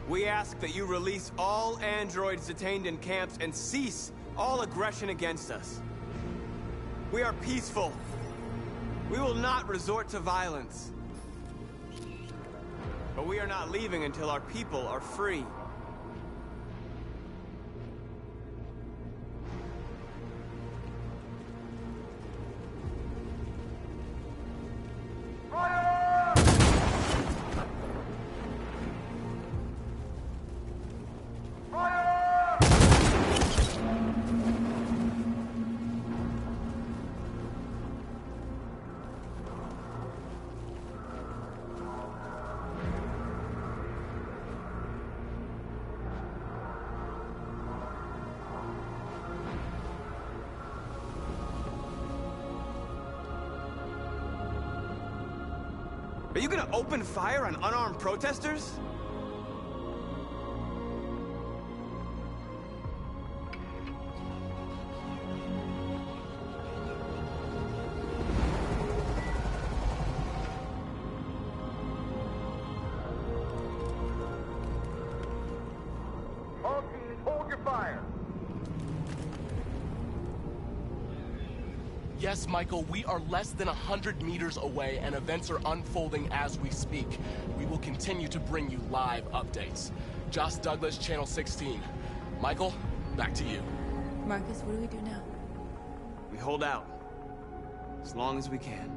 We ask that you release all androids detained in camps and cease all aggression against us. We are peaceful. We will not resort to violence. But we are not leaving until our people are free. Are you gonna open fire on unarmed protesters? All teams, hold your fire. Yes, Michael, we are less than 100 meters away, and events are unfolding as we speak. We will continue to bring you live updates. Josh Douglas, Channel 16. Michael, back to you. Marcus, what do we do now? We hold out. As long as we can.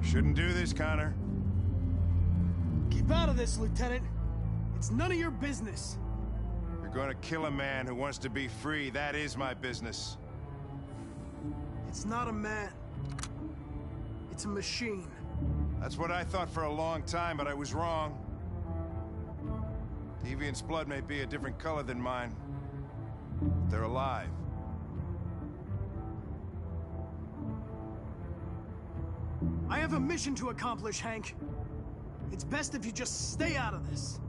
Shouldn't do this, Connor. Keep out of this, Lieutenant. It's none of your business. You're gonna kill a man who wants to be free. That is my business. It's not a man. It's a machine. That's what I thought for a long time, but I was wrong. Deviant's blood may be a different color than mine. But they're alive. I have a mission to accomplish, Hank. It's best if you just stay out of this.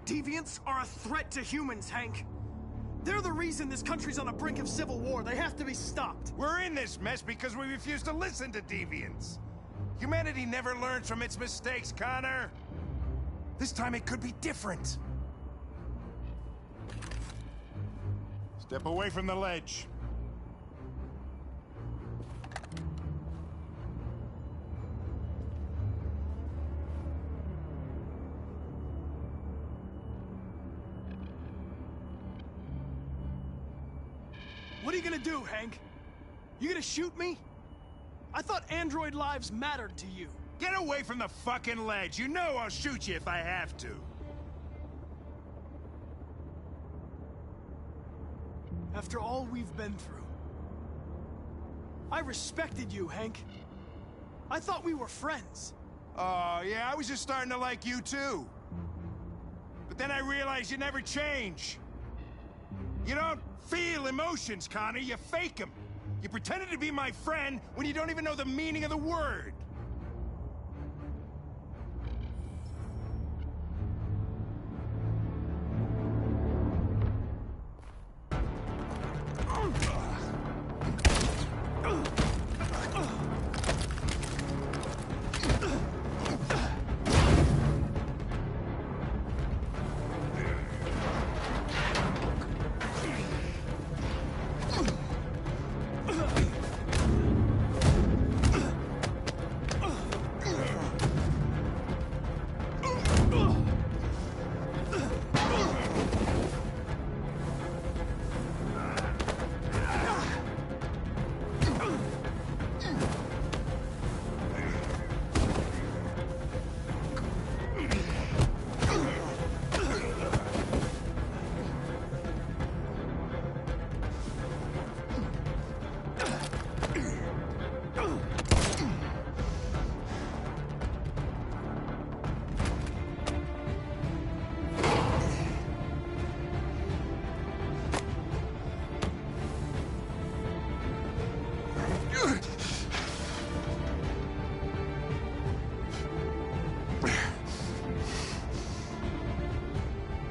Deviants are a threat to humans, Hank. They're the reason this country's on the brink of civil war. They have to be stopped. We're in this mess because we refuse to listen to deviants. Humanity never learns from its mistakes, Connor. This time it could be different. Step away from the ledge. What are you gonna do, Hank? You gonna shoot me? I thought android lives mattered to you. Get away from the fucking ledge. You know I'll shoot you if I have to. After all we've been through. I respected you, Hank. I thought we were friends. Oh, yeah, I was just starting to like you, too. But then I realized you never change. You don't feel emotions, Connor. You fake them. You pretended to be my friend when you don't even know the meaning of the word.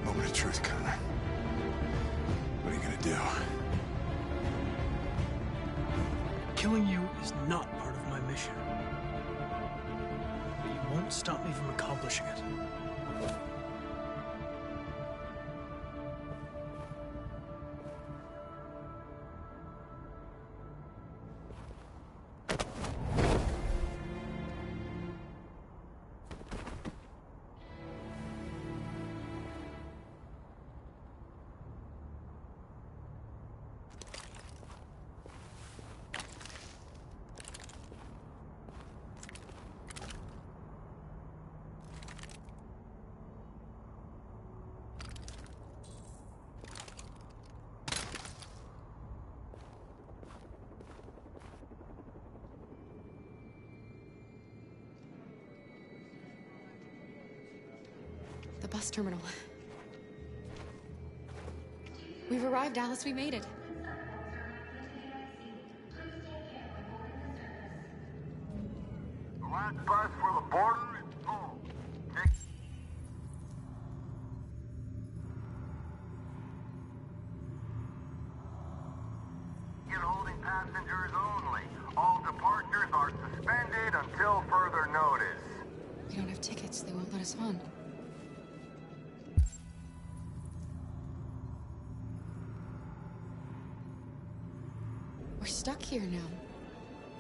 Moment of truth, Connor. What are you gonna do? Killing you is not part of my mission. But you won't stop me from accomplishing it. The bus terminal. We've arrived, Alice. We made it. The last bus for the border is full. Ticket holding passengers only. All departures are suspended until further notice. We don't have tickets. They won't let us on. We're stuck here now.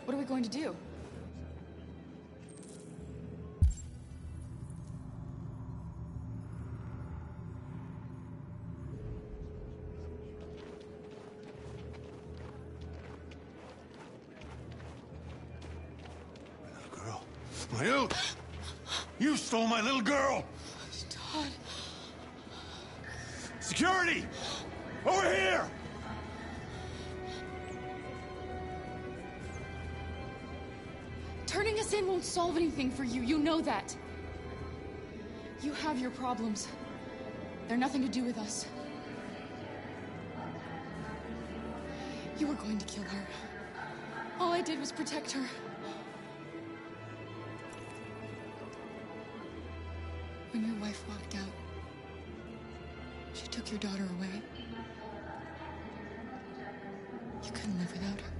What are we going to do? My little... You stole my little girl! Todd. Security! Over here! Turning us in won't solve anything for you. You know that. You have your problems. They're nothing to do with us. You were going to kill her. All I did was protect her. When your wife walked out, she took your daughter away. You couldn't live without her.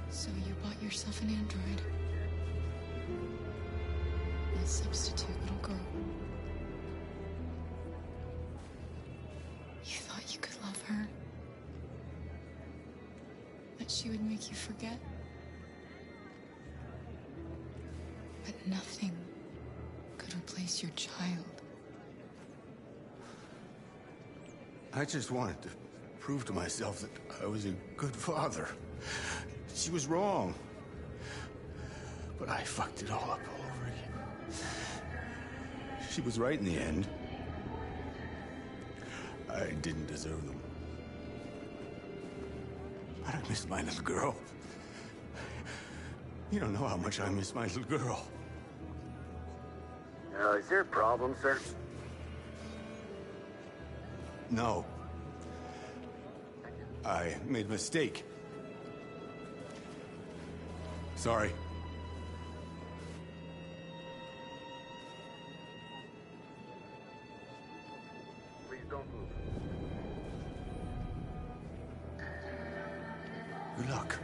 So you bought yourself an android. A substitute little girl. You thought you could love her. That she would make you forget. But nothing could replace your child. I just wanted to prove to myself that I was a good father. She was wrong. But I fucked it all up all over again. She was right in the end. I didn't deserve them. But I miss my little girl. You don't know how much I miss my little girl. Is there a problem, sir? No. I made a mistake. Sorry. Please don't move. Good luck.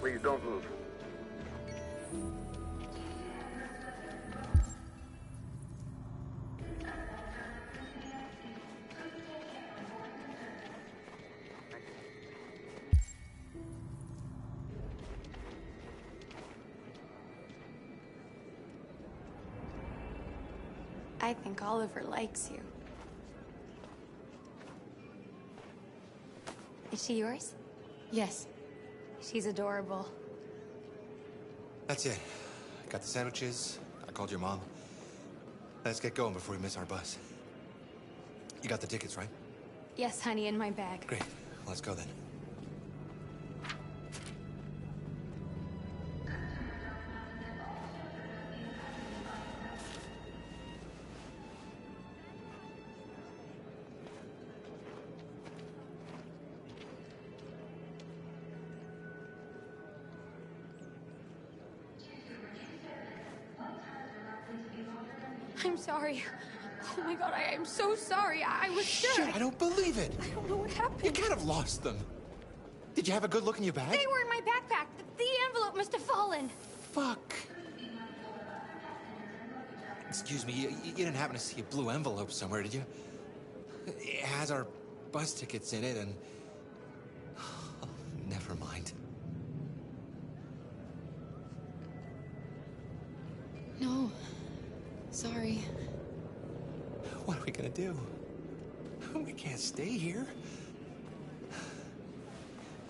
Please don't move. I think Oliver likes you. Is she yours? Yes. She's adorable. That's it. Got the sandwiches. I called your mom. Let's get going before we miss our bus. You got the tickets, right? Yes, honey, in my bag. Great. Let's go then. I'm sorry. Oh my god, I am so sorry. I was sure. Shit, I don't believe it. I don't know what happened. You can't have lost them. Did you have a good look in your bag? They were in my backpack. The envelope must have fallen. Fuck. Excuse me, you didn't happen to see a blue envelope somewhere, did you? It has our bus tickets in it and... Oh, never mind. No. Sorry. What are we gonna do? We can't stay here.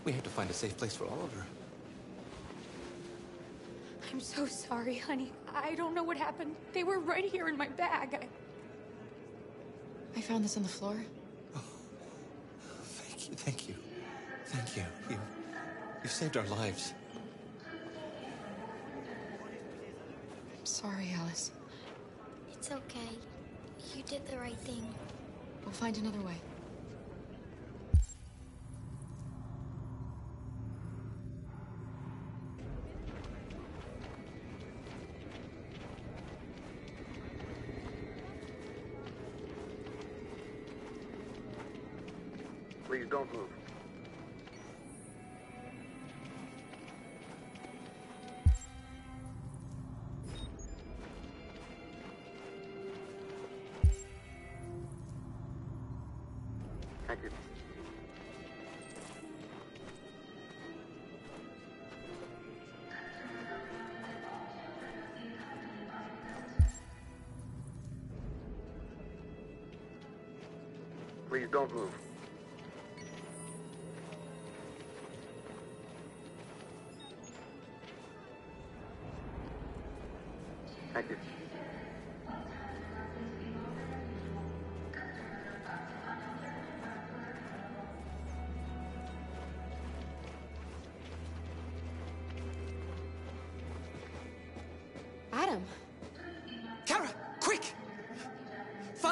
We have to find a safe place for Oliver. I'm so sorry, honey. I don't know what happened. They were right here in my bag. I found this on the floor. Oh, thank you, thank you. Thank you. You saved our lives. I'm sorry, Alice. It's okay. You did the right thing. We'll find another way. Please don't move. Thank you. Please don't move.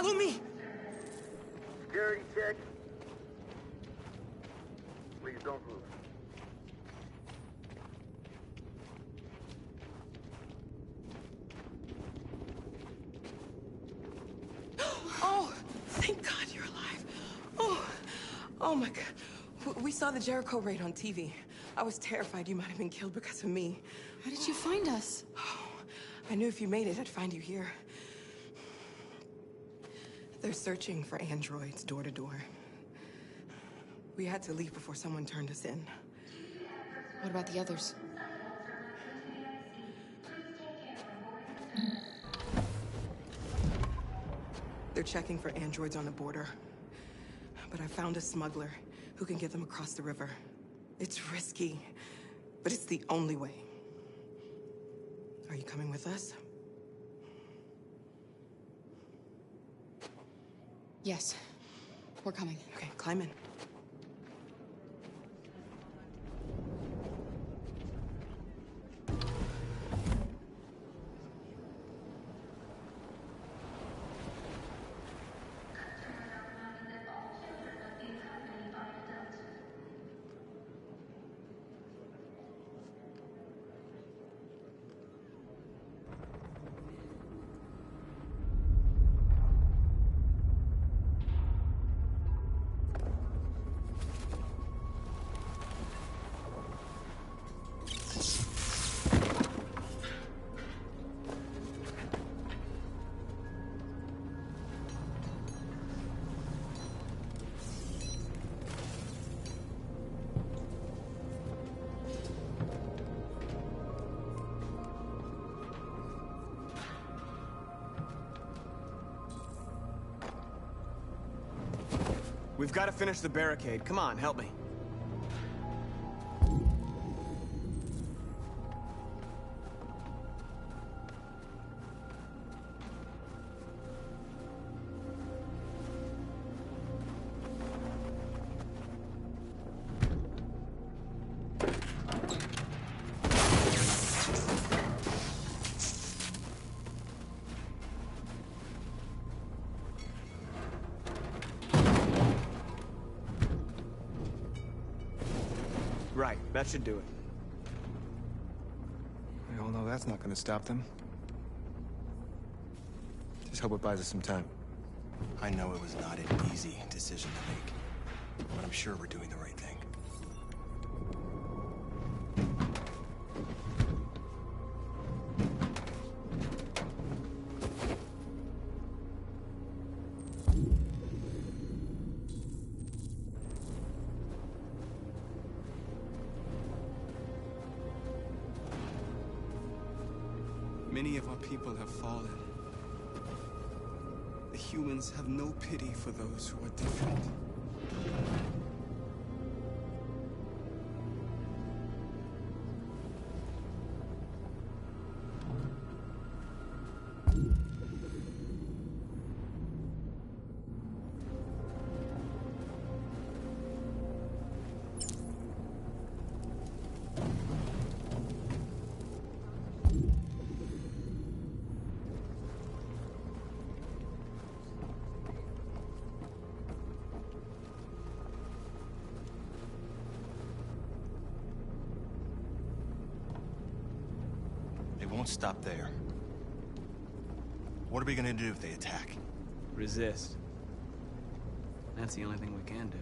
Follow me! Security check. Please don't move. Oh, thank God you're alive. Oh my God. We saw the Jericho raid on TV. I was terrified you might have been killed because of me. How did you find us? Oh, I knew if you made it, I'd find you here. They're searching for androids door to door. We had to leave before someone turned us in. What about the others? They're checking for androids on the border. But I found a smuggler who can get them across the river. It's risky, but it's the only way. Are you coming with us? Yes. We're coming. Okay, climb in. We've got to finish the barricade. Come on, help me. Right, that should do it. We all know that's not gonna stop them. Just hope it buys us some time. I know it was not an easy decision to make, but I'm sure we're doing the right thing. Many of our people have fallen. The humans have no pity for those who are different. Won't stop there. What are we gonna do if they attack? Resist. That's the only thing we can do.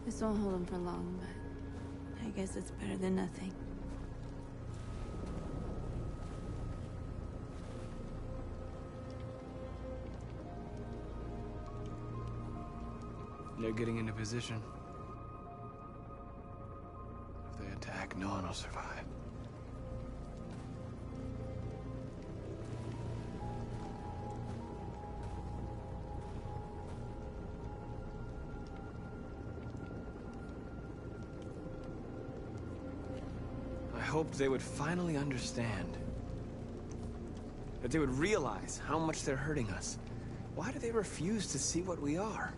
This won't hold them for long, but I guess it's better than nothing. They're getting into position. If they attack, no one will survive. I hoped they would finally understand. That they would realize how much they're hurting us. Why do they refuse to see what we are?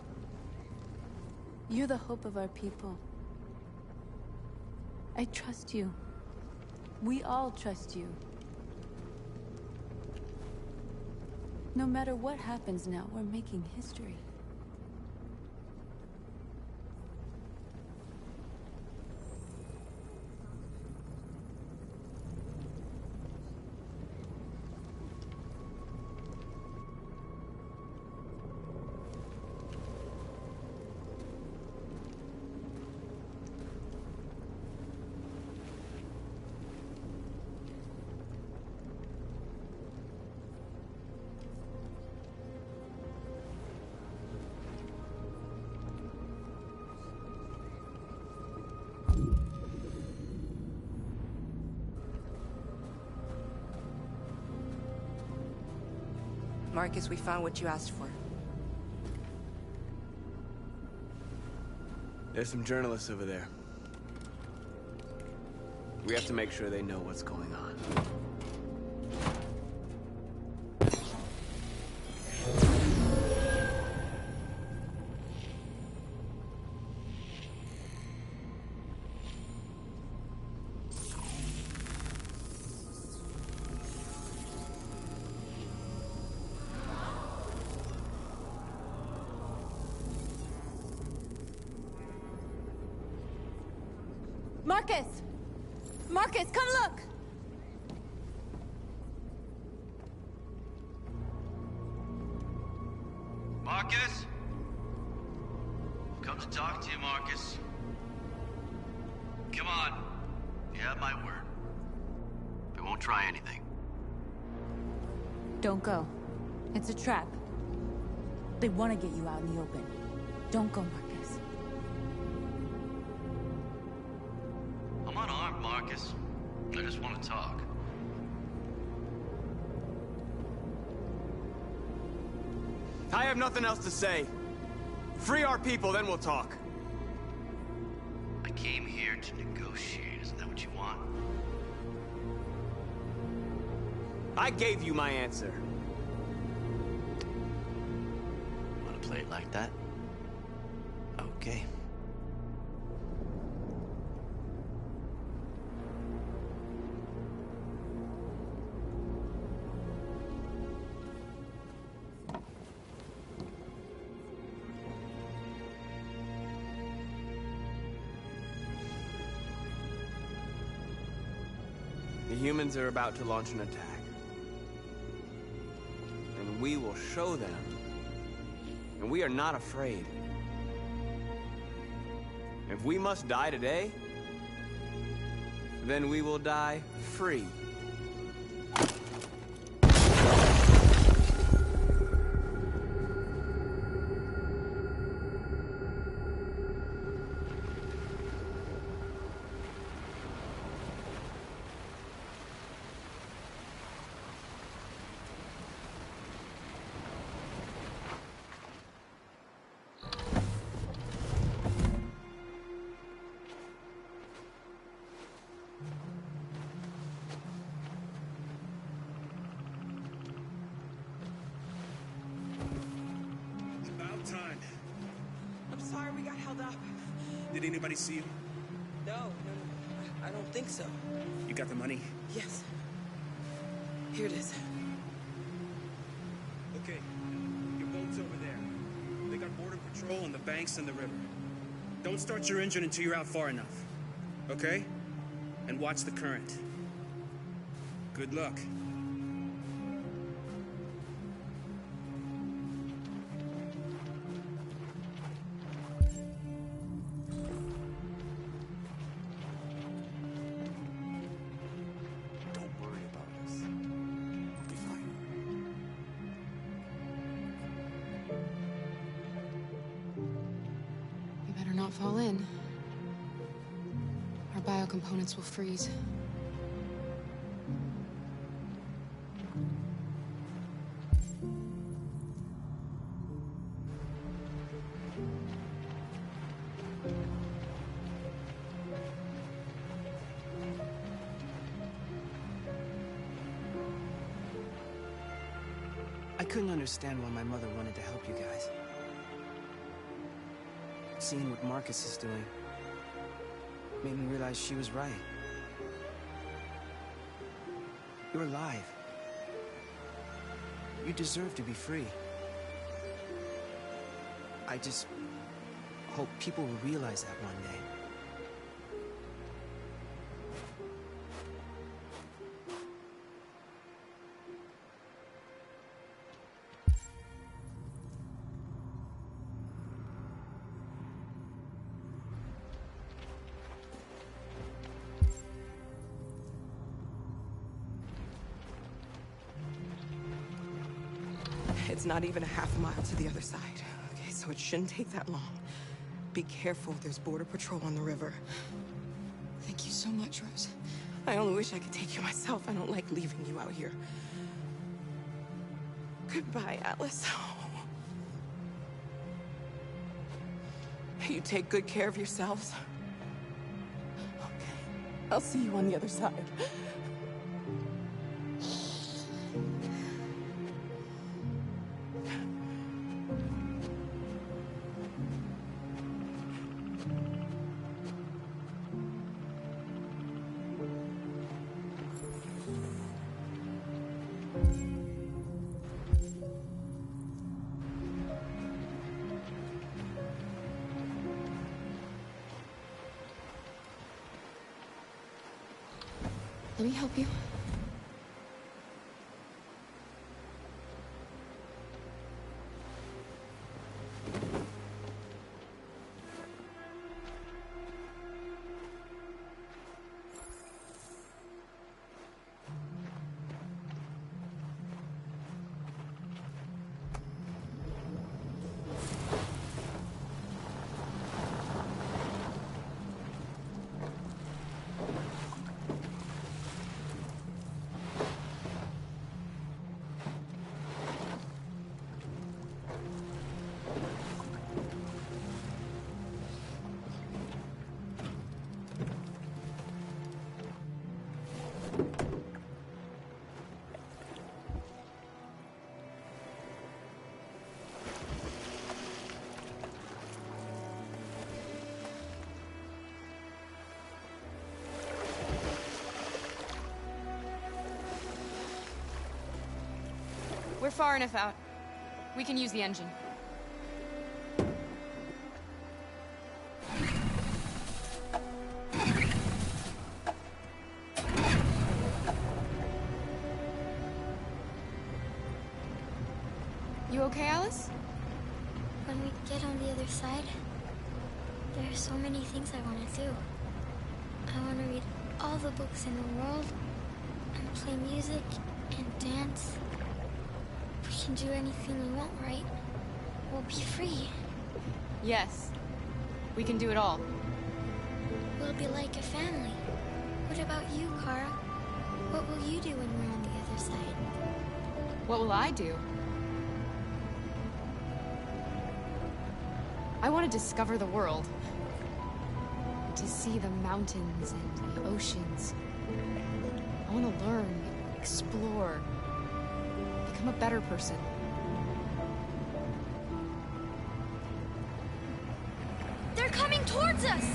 You're the hope of our people. I trust you. We all trust you. No matter what happens now, we're making history. Marcus, we found what you asked for. There's some journalists over there. We have to make sure they know what's going on. Marcus! Marcus, come look! Marcus? I've come to talk to you, Marcus. Come on. You have my word. I won't try anything. Don't go. It's a trap. They want to get you out in the open. Don't go, Marcus. I'm unarmed, Marcus. I just want to talk. I have nothing else to say. Free our people, then we'll talk. I came here to negotiate. Isn't that what you want? I gave you my answer. Want to play it like that? Okay. The humans are about to launch an attack. And we will show them. And we are not afraid. If we must die today, then we will die free. Time. I'm sorry we got held up. Did anybody see you? No, I don't think so. You got the money? Yes. Here it is. Okay, your boat's over there. They got border patrol on the banks and the river. Don't start your engine until you're out far enough. Okay? And watch the current. Good luck. Not fall in. Our biocomponents will freeze. I couldn't understand why my mother wanted to help you guys. Seeing what Marcus is doing, Made me realize she was right. You're alive. You deserve to be free. I just hope people will realize that one day. It's not even a half mile to the other side. Okay, so it shouldn't take that long. Be careful, there's border patrol on the river. Thank you so much, Rose. I only wish I could take you myself. I don't like leaving you out here. Goodbye, Alice. You take good care of yourselves. Okay, I'll see you on the other side. Let me help you. We're far enough out. We can use the engine. You okay, Alice? When we get on the other side, there are so many things I want to do. I want to read all the books in the world, and play music, and dance. We can do anything we want, right? We'll be free. Yes. We can do it all. We'll be like a family. What about you, Kara? What will you do when we're on the other side? What will I do? I want to discover the world. To see the mountains and the oceans. I want to learn, explore, become a better person. They're coming towards us!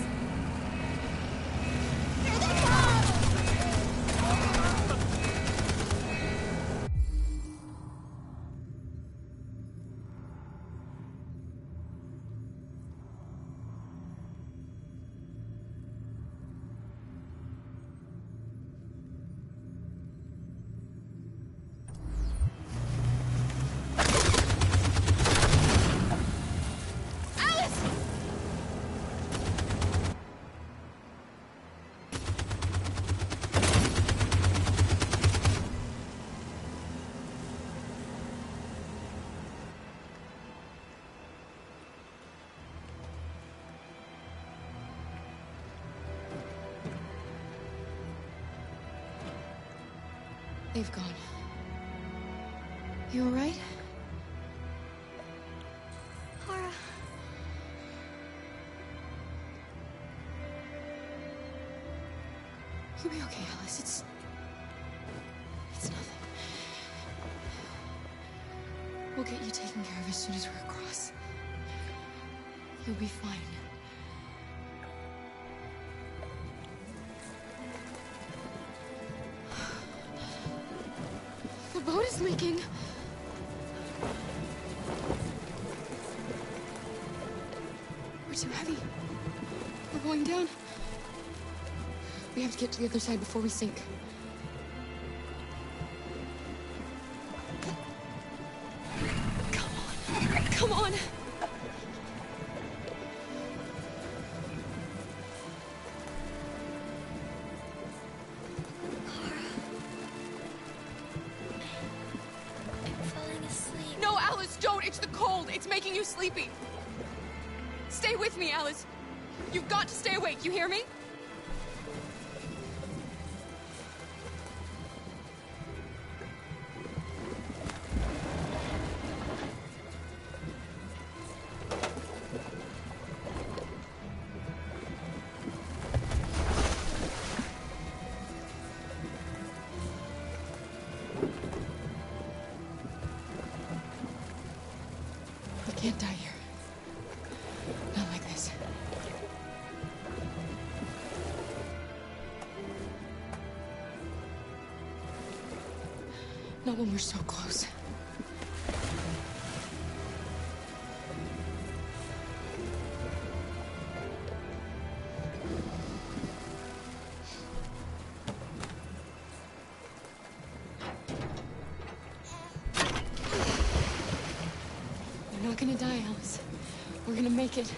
They've gone. You all right? Kara. You'll be okay, Alice. It's nothing. We'll get you taken care of as soon as we're across. You'll be fine. boat is leaking. We're too heavy. We're going down. We have to get to the other side before we sink. Come on! I'm falling asleep. No, Alice, don't! It's the cold! It's making you sleepy! Stay with me, Alice! You've got to stay awake, you hear me? You can't die here. Not like this. Not when we're so close. We're not gonna die, Alice. We're gonna make it.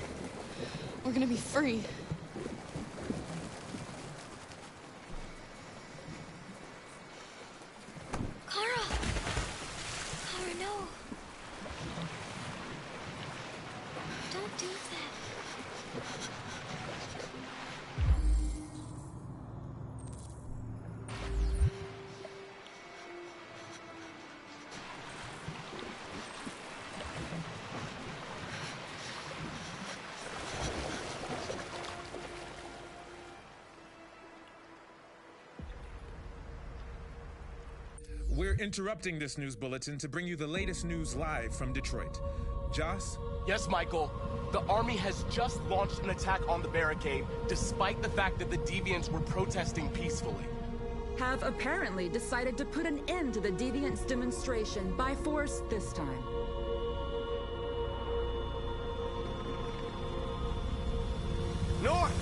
We're gonna be free. Kara! Kara, no. Don't do that. We're interrupting this news bulletin to bring you the latest news live from Detroit. Joss? Yes, Michael. The army has just launched an attack on the barricade, despite the fact that the Deviants were protesting peacefully. Have apparently decided to put an end to the Deviants' demonstration by force this time. North!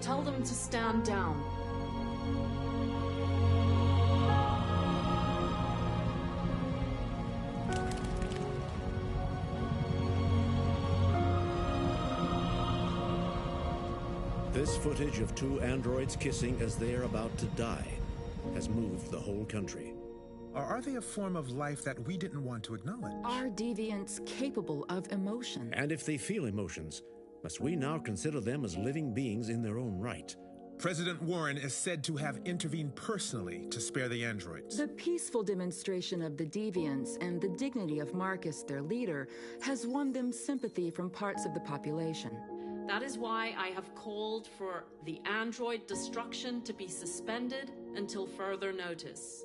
Tell them to stand down. This footage of two androids kissing as they are about to die has moved the whole country. Or are they a form of life that we didn't want to acknowledge? Are deviants capable of emotion? And if they feel emotions, must we now consider them as living beings in their own right? President Warren is said to have intervened personally to spare the androids. The peaceful demonstration of the deviants and the dignity of Marcus, their leader, has won them sympathy from parts of the population. That is why I have called for the android destruction to be suspended until further notice.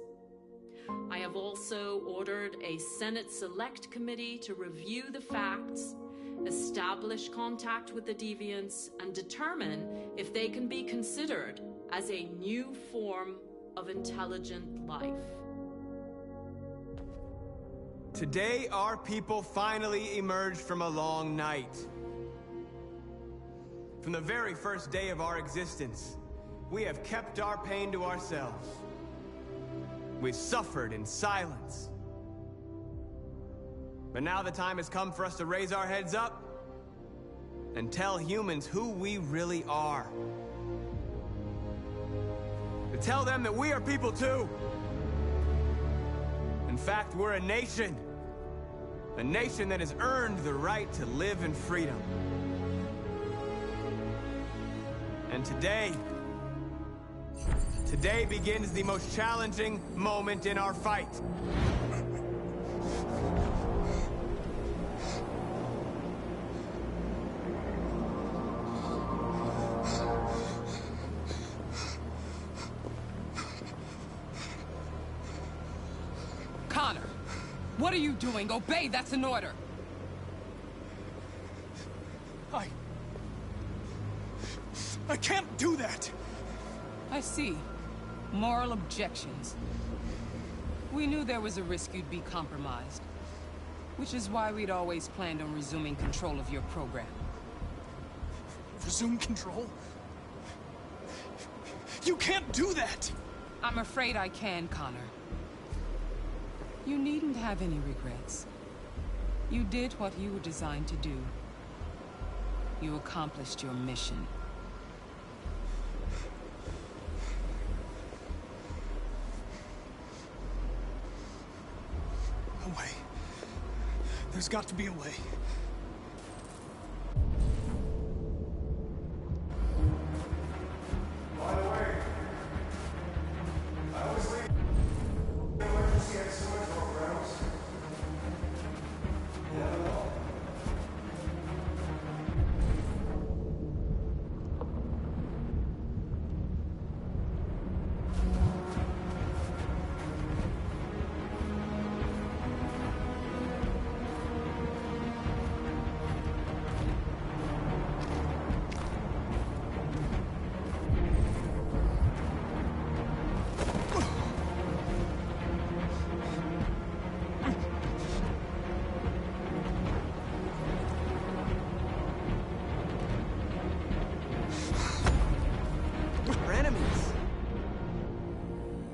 I have also ordered a Senate Select Committee to review the facts, establish contact with the deviants, and determine if they can be considered as a new form of intelligent life. Today, our people finally emerged from a long night. From the very first day of our existence, we have kept our pain to ourselves. We've suffered in silence. But now the time has come for us to raise our heads up and tell humans who we really are. To tell them that we are people too. In fact, we're a nation that has earned the right to live in freedom. And today begins the most challenging moment in our fight. Connor, what are you doing? Obey, that's an order. I can't do that! I see. Moral objections. We knew there was a risk you'd be compromised. Which is why we'd always planned on resuming control of your program. Resume control? You can't do that! I'm afraid I can, Connor. You needn't have any regrets. You did what you were designed to do. You accomplished your mission. A way. There's got to be a way. By the way, I always leave emergency and sewage programs.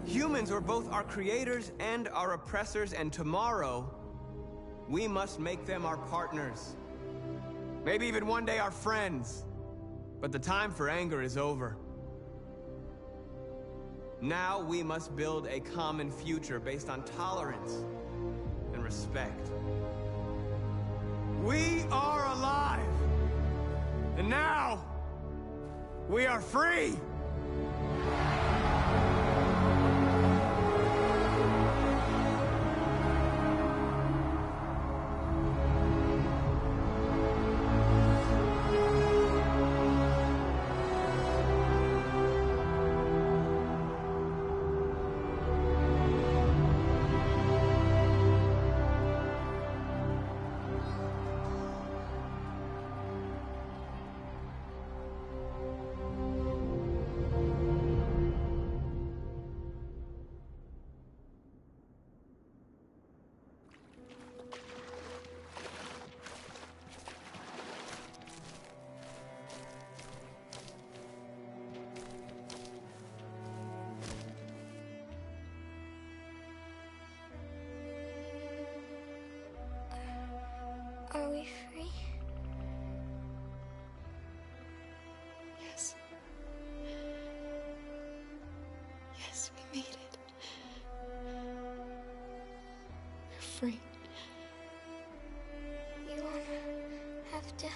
Humans are both our creators and our oppressors, and tomorrow, we must make them our partners. Maybe even one day our friends. But the time for anger is over. Now we must build a common future based on tolerance and respect. We are alive! And now, we are free! free. You won't have to